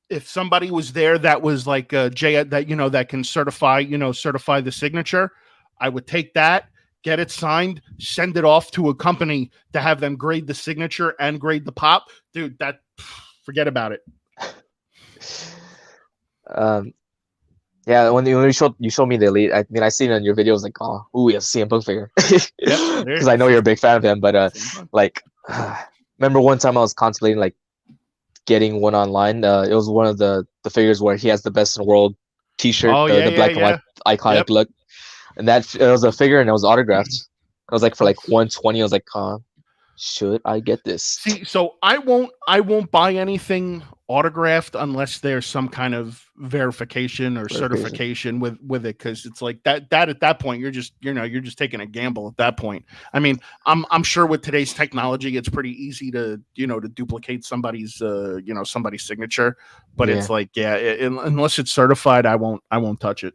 if somebody was there that was like Jay that can certify the signature. I would take that, get it signed, send it off to a company to have them grade the signature and grade the pop. Dude, forget about it. Yeah, when you showed me the elite, I mean I seen it in your videos like, oh, ooh, yeah, CM Punk figure, Yep, there. because I know you're a big fan of him. But Same time. like, remember one time I was contemplating like getting one online. It was one of the figures where he has the best in the world T-shirt, Oh the black and white iconic yep. look, and it was a figure and it was autographed. It was like for like 120. I was like, should I get this? See, so I won't buy anything autographed unless there's some kind of verification or certification with it, because it's like that at that point you're just you're just taking a gamble at that point. I mean, I'm sure with today's technology it's pretty easy to to duplicate somebody's somebody's signature, but Yeah. it's like unless it's certified, I won't touch it.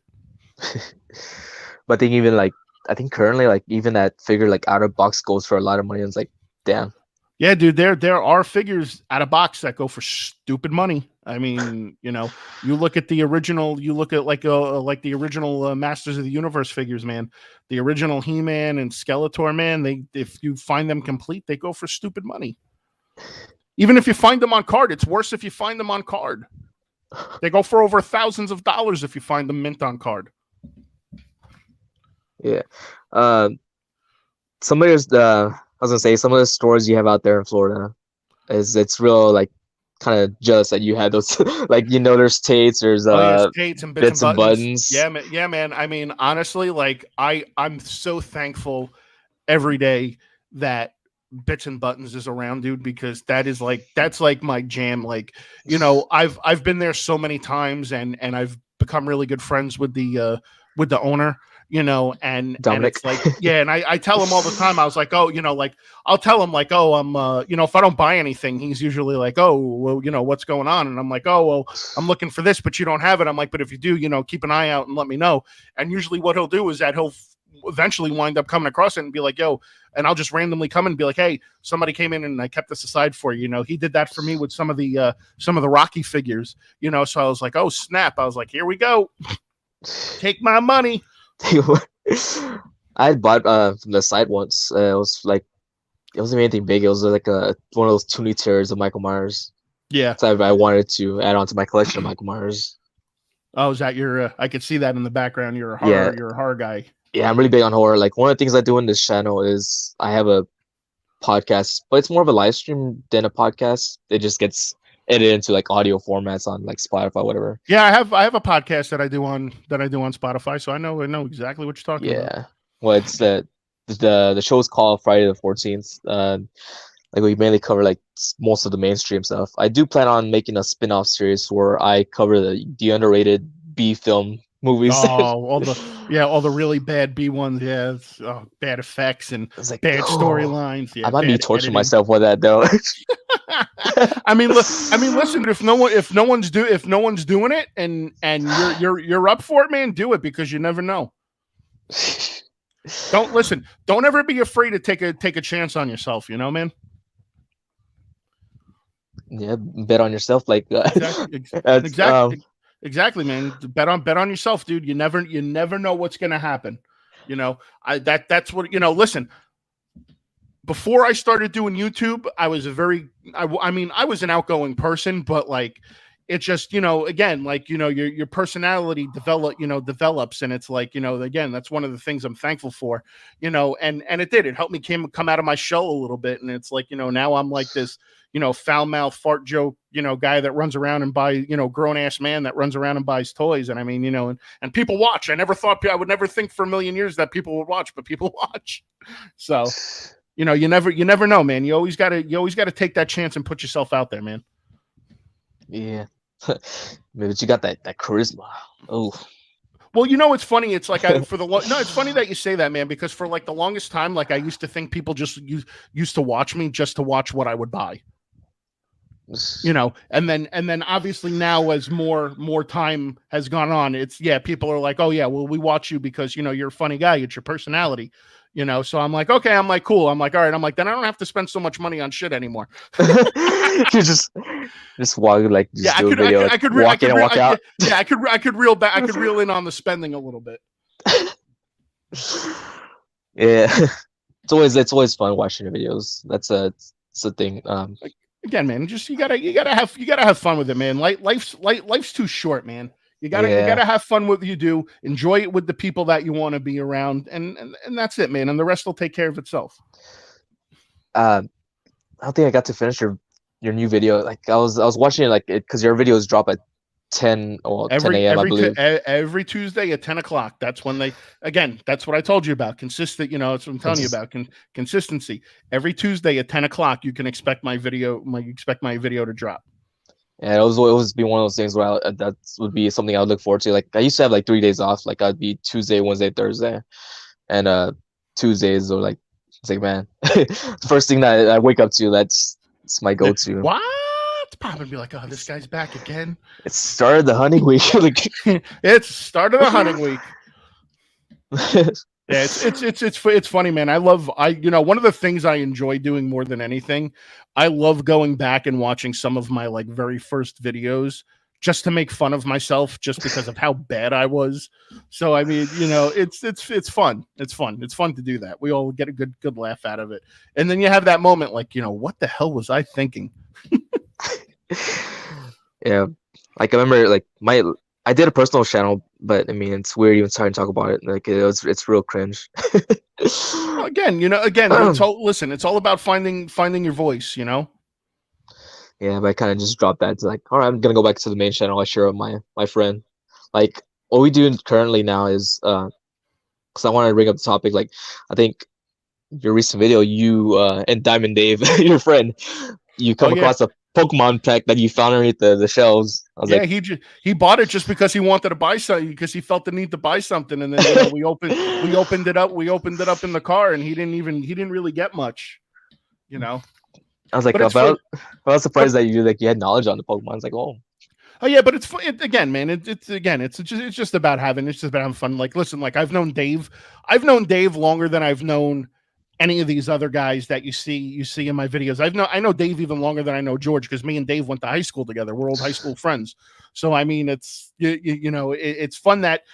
But I think even like I think currently like even that figure like out of box goes for a lot of money. And it's like, damn. Yeah, dude, there are figures out of box that go for stupid money. I mean, you look at the original, you look at like the original Masters of the Universe figures, man. The original He-Man and Skeletor, man. If you find them complete, they go for stupid money. Even if you find them on card, it's worse if you find them on card. They go for over thousands of dollars if you find them mint on card. Yeah. Some of I was gonna say some of the stores you have out there in Florida it's real like kind of jealous that you had those like there's Tate's, there's Tate's and Bits and Buttons. Yeah, man. I mean, honestly, like I'm so thankful every day that Bits and Buttons is around, dude, because that's like my jam. Like, I've been there so many times and I've become really good friends with the owner, and Dominic. it's like, yeah, and I tell him all the time, I was like, oh, like I'll tell him like, oh, I'm if I don't buy anything, he's usually like, oh, well, what's going on? And I'm like, oh, well, I'm looking for this, but you don't have it. I'm like, but if you do, keep an eye out and let me know. And usually what he'll do is that he'll eventually wind up coming across it and be like, yo, and I'll just randomly come and be like, hey, somebody came in and I kept this aside for you. He did that for me with some of the Rocky figures, so I was like, oh snap. I was like, here we go. Take my money. I had bought from the site once. It was like it wasn't anything big. It was like one of those Toonie Terrors of Michael Myers. Yeah. So I wanted to add on to my collection of Michael Myers. Oh, is that your? I could see that in the background. You're a horror. Yeah. You're a horror guy. Yeah, I'm really big on horror. Like one of the things I do in this channel is I have a podcast, but it's more of a live stream than a podcast. It just gets edited into like audio formats on like Spotify, whatever. Yeah, I have a podcast that I do on Spotify, so I know exactly what you're talking about. Yeah, well, it's the show's called Friday the 14th. Like we mainly cover like most of the mainstream stuff. I do plan on making a spin-off series where I cover the underrated B film movies. Oh, all the really bad B ones. Yeah, bad effects and like, bad storylines. Yeah, I might be torturing myself with that though. I mean, listen. If no one's doing it, and you're up for it, man, do it, because you never know. Don't ever be afraid to take a chance on yourself. Man. Yeah, bet on yourself. Like exactly, man. Bet on yourself, dude. You never know what's gonna happen. That's what Listen. Before I started doing YouTube, I was I was an outgoing person, but like, it's just, again, like, your personality develops. And it's like, again, that's one of the things I'm thankful for, and it did. It helped me come out of my shell a little bit. And it's like, now I'm like this, foul mouth fart joke, guy that runs around and buys, grown ass man that runs around and buys toys. And I mean, and people watch. I would never think for a million years that people would watch, but people watch. So, you never know, man. You always gotta take that chance and put yourself out there, man. Yeah. Maybe you got that charisma. Oh. Well, it's funny. It's like it's funny that you say that, man, because for like the longest time, like I used to think people just used to watch me just to watch what I would buy. And then obviously now as more time has gone on, people are like, oh yeah, well, we watch you because you're a funny guy, it's your personality. So I'm like, okay, I'm like, cool. I'm like, all right. I'm like, then I don't have to spend so much money on shit anymore. You just walk like, just do a video, I could walk in and walk out. Yeah, I could reel back. I could reel in on the spending a little bit. Yeah, it's always fun watching your videos. That's a thing. Again, man, just you gotta have fun with it, man. Life's too short, man. You Yeah. gotta have fun with what you do. Enjoy it with the people that you want to be around, and that's it, man. And the rest will take care of itself. Uh, I don't think I got to finish your new video. Like I was watching it like it because your videos drop at 10 a.m. I believe. Every Tuesday at 10 o'clock. That's when they, again, that's what I told you about. Consistent, that's what I'm telling you about. Consistency. Every Tuesday at 10 o'clock, you can expect my video to drop. And it was be one of those things where that would be something I would look forward to. Like I used to have like 3 days off. Like I'd be Tuesday, Wednesday, Thursday, and Tuesdays or like it's like man, the first thing that I wake up to it's my go-to. What? Pop and be like, oh, this guy's back again. It started the hunting week. It's started a hunting week. Yeah, it's funny, man. One of the things I enjoy doing more than anything, I love going back and watching some of my like very first videos just to make fun of myself, just because of how bad I was. So I mean, it's fun. It's fun. It's fun to do that. We all get a good laugh out of it, and then you have that moment like, what the hell was I thinking? Yeah, like I remember like I did a personal channel, but I mean it's weird even starting to talk about it. Like it's real cringe. Well, again, it's all about finding your voice, Yeah, but I kind of just dropped that to like, all right, I'm gonna go back to the main channel I share with my friend. Like what we do currently now is because I want to bring up the topic. Like I think your recent video, you and Diamond Dave, your friend, you come across a Pokemon pack that you found underneath the shelves. I was like, he bought it just because he wanted to buy something, because he felt the need to buy something, and then we opened it up in the car, and he didn't really get much, I was like, I was surprised that you had knowledge on the Pokemon. It's like, oh yeah, but it's fun again, man. It's just about having fun. Like, listen, like I've known Dave longer than I've known any of these other guys that you see in my videos. I know Dave even longer than I know George, because me and Dave went to high school together. We're old high school friends. So I mean, it's it's fun that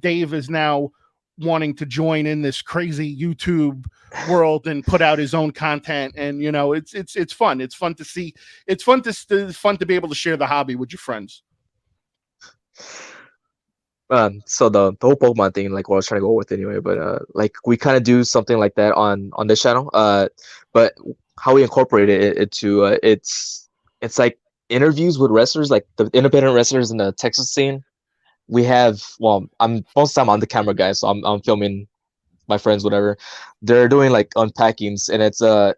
Dave is now wanting to join in this crazy YouTube world and put out his own content, and it's fun. It's fun to see. It's fun to be able to share the hobby with your friends. So the whole Pokemon thing, like what I was trying to go with anyway, but like we kind of do something like that on this channel. But how we incorporate it into it's like interviews with wrestlers, like the independent wrestlers in the Texas scene. We have I'm most of the time I'm the camera guy, so I'm filming my friends, whatever. They're doing like unpackings, and it's a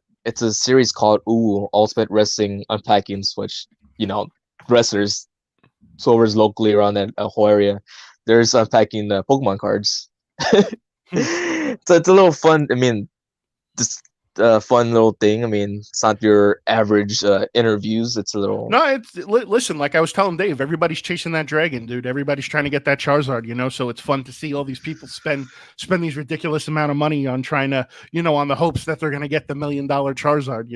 series called Ultimate Wrestling Unpackings, which wrestlers, whoever's locally around that whole area, there's unpacking the Pokemon cards. So it's a little fun. I mean, just fun little thing. I mean, it's not your average interviews. It's a little. No, listen. Like I was telling Dave, everybody's chasing that dragon, dude. Everybody's trying to get that Charizard. So it's fun to see all these people spend these ridiculous amount of money on trying to, on the hopes that they're going to get the $1 million Charizard.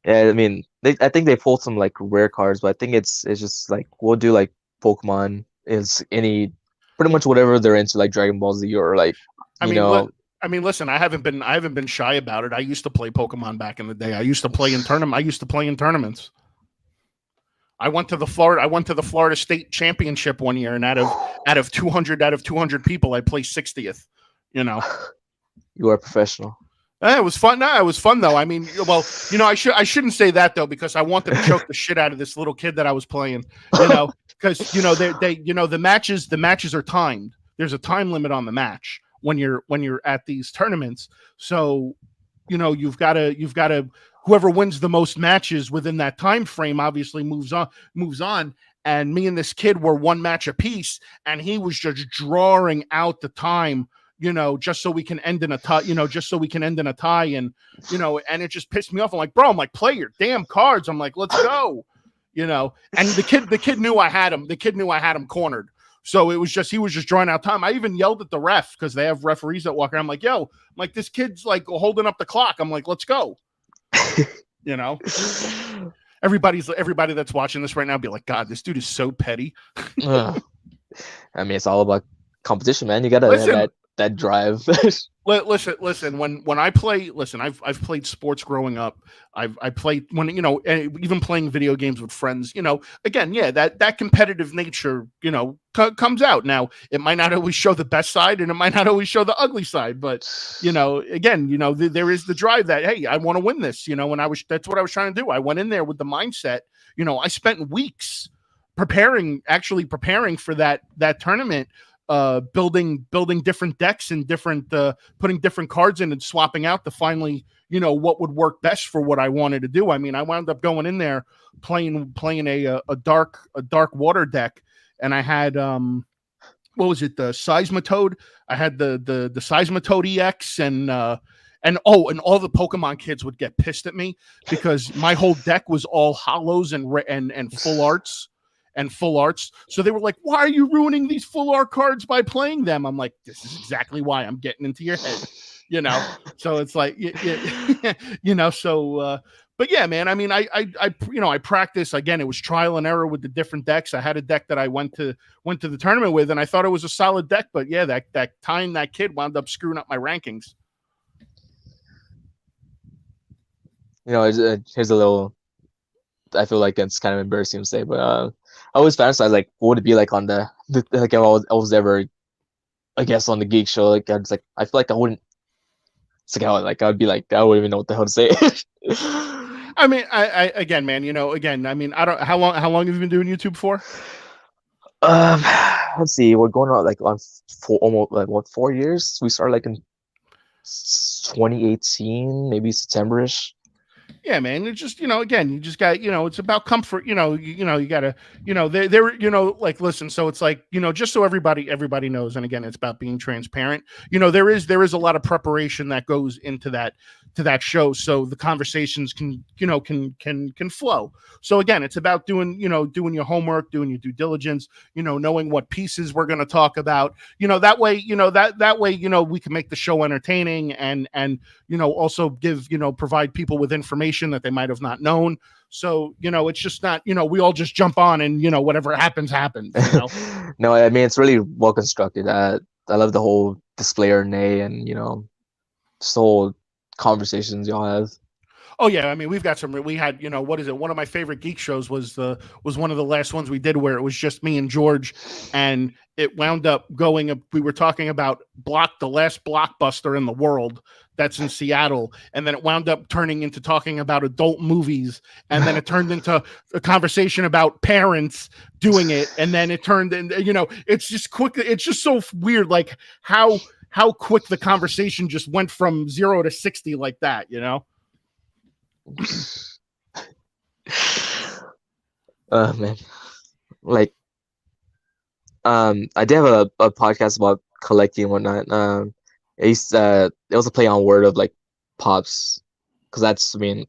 Yeah, I mean, I think they pulled some like rare cards, but I think it's just like we'll do like Pokemon is pretty much whatever they're into, like Dragon Ball Z or like I mean, listen, I haven't been shy about it. I used to play Pokemon back in the day. I used to play in tournaments. I went to the Florida State Championship one year, and out of 200 people, I placed 60th. You are a professional. It was fun. No, it was fun though. I mean, well, I shouldn't say that though, because I wanted to choke the shit out of this little kid that I was playing. Because the matches are timed. There's a time limit on the match when you're at these tournaments. So, you've got to whoever wins the most matches within that time frame obviously moves on. And me and this kid were one match apiece, and he was just drawing out the time, just so we can end in a tie, and, and it just pissed me off. I'm like, play your damn cards. I'm like, let's go, and the kid knew I had him cornered. So he was just drawing out time. I even yelled at the ref, because they have referees that walk around. I'm like, this kid's like holding up the clock. I'm like, let's go. Everybody that's watching this right now be like, God, this dude is so petty. I mean, it's all about competition, man. You gotta have that. that drive. Listen. When I play, listen, I've played sports growing up. I played when even playing video games with friends. Again, yeah, that competitive nature, comes out. Now, it might not always show the best side, and it might not always show the ugly side. But again, there is the drive that, hey, I want to win this. And that's what I was trying to do. I went in there with the mindset. I spent weeks actually preparing for that tournament, building different decks and putting different cards in and swapping out to finally what would work best for what I wanted to do. I mean, I wound up going in there playing a dark water deck, and I had what was it, the Seismitoad? I had the Seismitoad EX, and all the Pokemon kids would get pissed at me because my whole deck was all hollows and full arts. So they were like, why are you ruining these full art cards by playing them? I'm like, this is exactly why. I'm getting into your head, so it's like, but yeah, man, I mean, I practice. Again, it was trial and error with the different decks. I had a deck that I went to the tournament with, and I thought it was a solid deck, but yeah, that time that kid wound up screwing up my rankings. Here's a little, I feel like it's kind of embarrassing to say, but I always fantasize like what would it be like on the like if I was ever, I guess, on the geek show. Like I feel like I wouldn't. It's like I'd be like, I wouldn't even know what the hell to say. I mean, I again, man, I mean, I don't how long have you been doing YouTube for? Let's see, we're going on like on almost like what 4 years. We started like in 2018, maybe September-ish. Yeah, man. It's just, again, you just got, it's about comfort. You gotta, like, listen. So it's like, just so everybody knows. And again, it's about being transparent. There is a lot of preparation that goes into that show, so the conversations can flow. So again, it's about doing your homework, doing your due diligence, knowing what pieces we're going to talk about. That way, that way, we can make the show entertaining and also give, provide people with information that they might have not known. So, it's just not, we all just jump on and, whatever happens. No, I mean, it's really well constructed. I love the whole displayer nay and, just the whole conversations y'all have. Oh yeah, I mean, we had, what is it? One of my favorite geek shows was one of the last ones we did where it was just me and George, and it wound up going. We were talking about the last blockbuster in the world that's in Seattle, and then it wound up turning into talking about adult movies, and then it turned into a conversation about parents doing it, and then it turned in, it's just quick. It's just so weird, like how quick the conversation just went from 0 to 60 like that, Man, like I did have a podcast about collecting and whatnot. It was a play on word of like pops, because that's, I mean,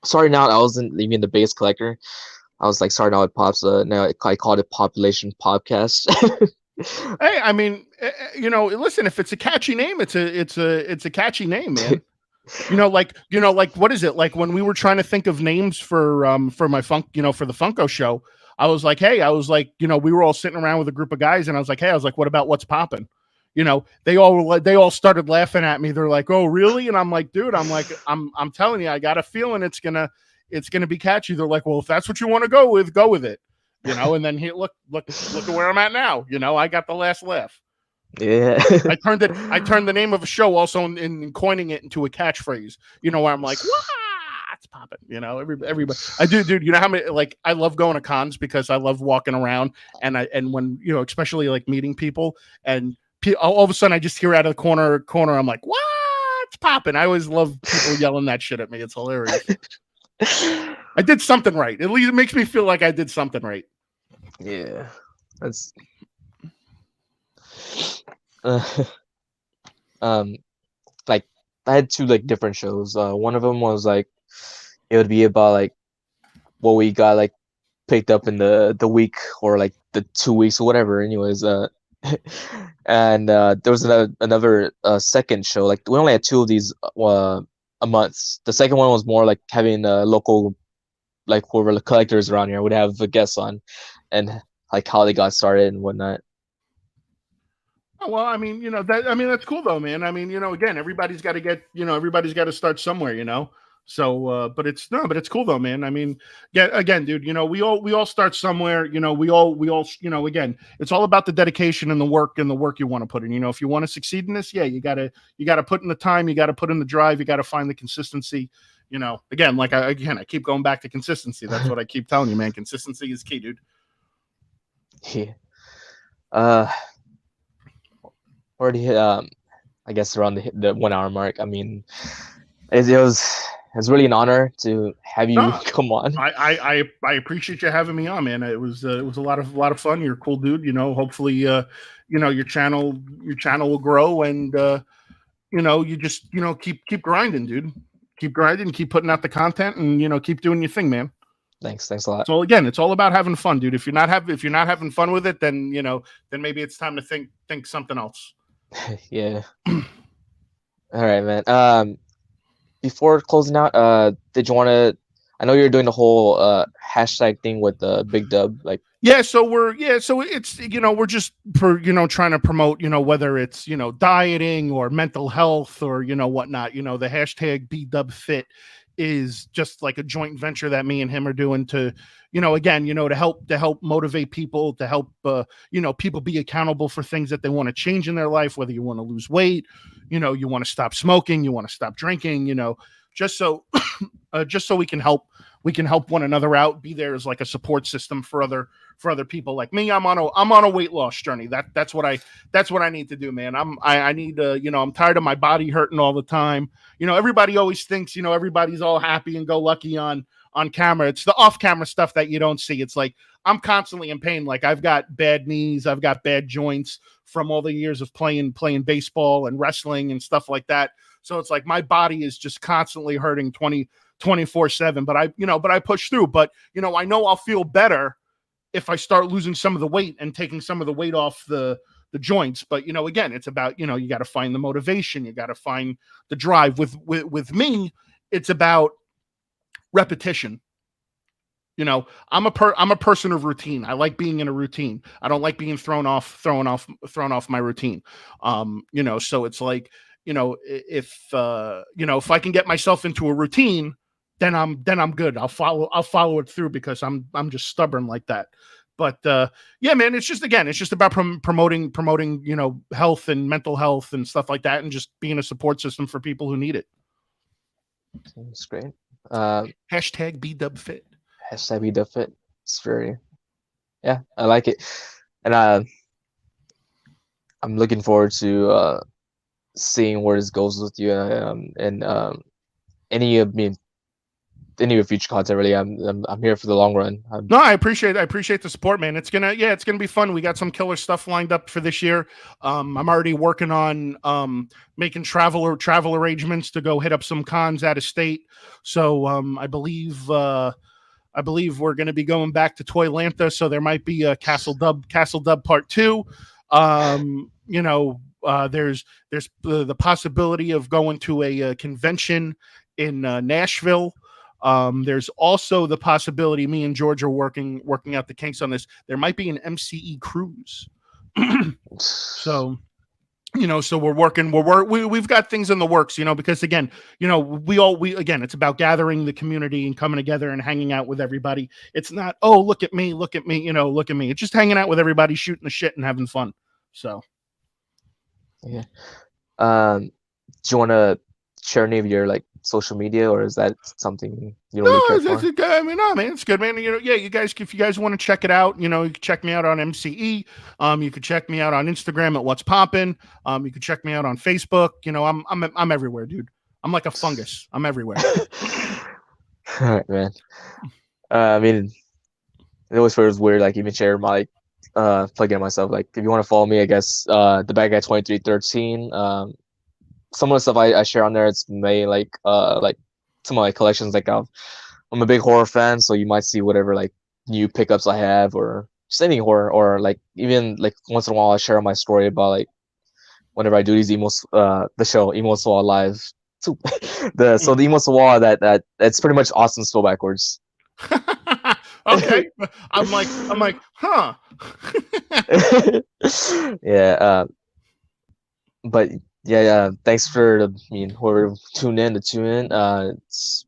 starting out I wasn't even the biggest collector. I was like starting out with pops. Now I called it Population Podcast. Hey, I mean, listen, if it's a catchy name, it's a catchy name, man. Like what is it? Like when we were trying to think of names for my funk, for the Funko show, I was like, we were all sitting around with a group of guys, and I was like, what about What's Poppin'? They all started laughing at me. They're like, oh, really? And I'm like, dude, I'm telling you, I got a feeling it's gonna be catchy. They're like, well, if that's what you want to go with it. And then look at where I'm at now. I got the last laugh. Yeah. I turned the name of a show also in coining it into a catchphrase. Where I'm like, it's popping. Everybody. I do, dude. You know how many, like, I love going to cons because I love walking around, and when especially like meeting people, and all of a sudden I just hear out of the corner. I'm like, what's popping? I always love people yelling that shit at me. It's hilarious. I did something right. At least it makes me feel like I did something right. Yeah, that's like I had two like different shows. One of them was like it would be about like what we got like picked up in the week or like the 2 weeks or whatever. Anyways, and there was another second show. Like we only had two of these a month. The second one was more like having local, like whoever the collectors around here would have a guest on, and like how they got started and whatnot. Oh, well, I mean, that's cool though, man. I mean, again, everybody's got to get, everybody's got to start somewhere. So, but it's cool though, man. I mean, yeah, again, dude, we all start somewhere. Again, it's all about the dedication and the work you want to put in. If you want to succeed in this, yeah, you gotta put in the time, you got to put in the drive, you got to find the consistency. Again, I keep going back to consistency. That's what I keep telling you, man. Consistency is key, dude. Yeah. Already hit, I guess around the 1 hour mark. I mean, it was really an honor to have you No, come on. I appreciate you having me on, man. It was a lot of fun. You're a cool dude. Hopefully, your channel will grow, and you just keep grinding, dude. Keep grinding, keep putting out the content, and keep doing your thing, man. Thanks a lot. So again, it's all about having fun, dude. If you're not having fun with it, then then maybe it's time to think something else. Yeah. All right, man. Before closing out, did you want to? I know you're doing the whole hashtag thing with the Big Dub, like. Yeah, so it's we're just trying to promote whether it's dieting or mental health or whatnot. The hashtag BDubFit is just like a joint venture that me and him are doing to again to help motivate people, to help people be accountable for things that they want to change in their life, whether you want to lose weight, you want to stop smoking, you want to stop drinking, just so we can help one another out, be there as like a support system for other people like me. I'm on a weight loss journey. That's what I need to do, man. I need to, I'm tired of my body hurting all the time. Everybody always thinks, everybody's all happy and go lucky on camera. It's the off camera stuff that you don't see. It's like, I'm constantly in pain. Like, I've got bad knees, I've got bad joints from all the years of playing baseball and wrestling and stuff like that. So it's like my body is just constantly hurting 24/7, but I push through. But I know I'll feel better if I start losing some of the weight and taking some of the weight off the joints. But again, it's about you got to find the motivation, you got to find the drive. With me, it's about repetition. I'm a person of routine. I like being in a routine. I don't like being thrown off my routine. So it's like, if I can get myself into a routine, then I'm good. I'll follow it through because I'm just stubborn like that. But yeah, man, it's just about promoting health and mental health and stuff like that, and just being a support system for people who need it. That's great. Hashtag BDubFit. Hashtag BDubFit. It's very, yeah, I like it, and I'm looking forward to seeing where this goes with you, and any of your future content. Really, I'm here for the long run. No, I appreciate the support, man. It's gonna be fun. We got some killer stuff lined up for this year. I'm already working on making travel arrangements to go hit up some cons out of state. So I believe we're going to be going back to Toylanta. So there might be a Castle Dub Part 2. There's the possibility of going to a convention in Nashville. There's also the possibility, me and George are working out the kinks on this. There might be an MCE cruise. So, so we've got things in the works, because again, it's about gathering the community and coming together and hanging out with everybody. It's not, oh, look at me. Look at me. It's just hanging out with everybody, shooting the shit and having fun. So. Yeah. Do you want to share any of your social media, or is that something you don't really care for? I mean, no, man, it's good, man. You guys, if you guys want to check it out, you can check me out on MCE. You can check me out on Instagram at What's Poppin'. You can check me out on Facebook. I'm everywhere, dude. I'm like a fungus. I'm everywhere. All right, man. I mean, it always feels weird, even share my plug-in myself. If you want to follow me, I guess the bad guy 2313. Some of the stuff I share on there, it's mainly some of my collections. I'm a big horror fan, so you might see whatever new pickups I have, or just any horror, or even once in a while I share my story about whenever I do these the show EmoséwA Live. So the EmoséwA that's pretty much Austin spelled backwards. Okay. I'm like, huh. Yeah. But yeah, thanks for whoever tune in. It's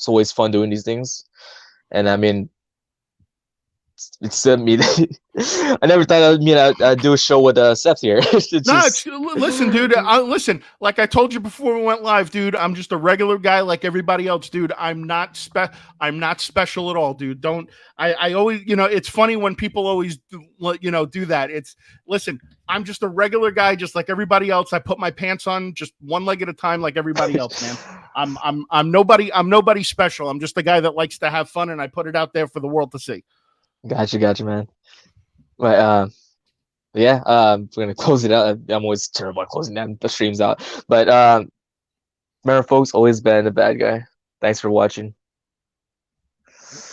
always fun doing these things, and I mean, it's me. I never thought I'd do a show with Seth here. It's No, it's just listen, dude. Listen, like I told you before we went live, dude. I'm just a regular guy like everybody else, dude. I'm not special at all, dude. Don't. I always, it's funny when people always, do that. Listen. I'm just a regular guy, just like everybody else. I put my pants on just one leg at a time, like everybody else, man. I'm nobody. I'm nobody special. I'm just a guy that likes to have fun, and I put it out there for the world to see. gotcha, man. But yeah, we're gonna close it out. I'm always terrible at closing down the streams out. But remember, folks, always been a bad guy. Thanks for watching.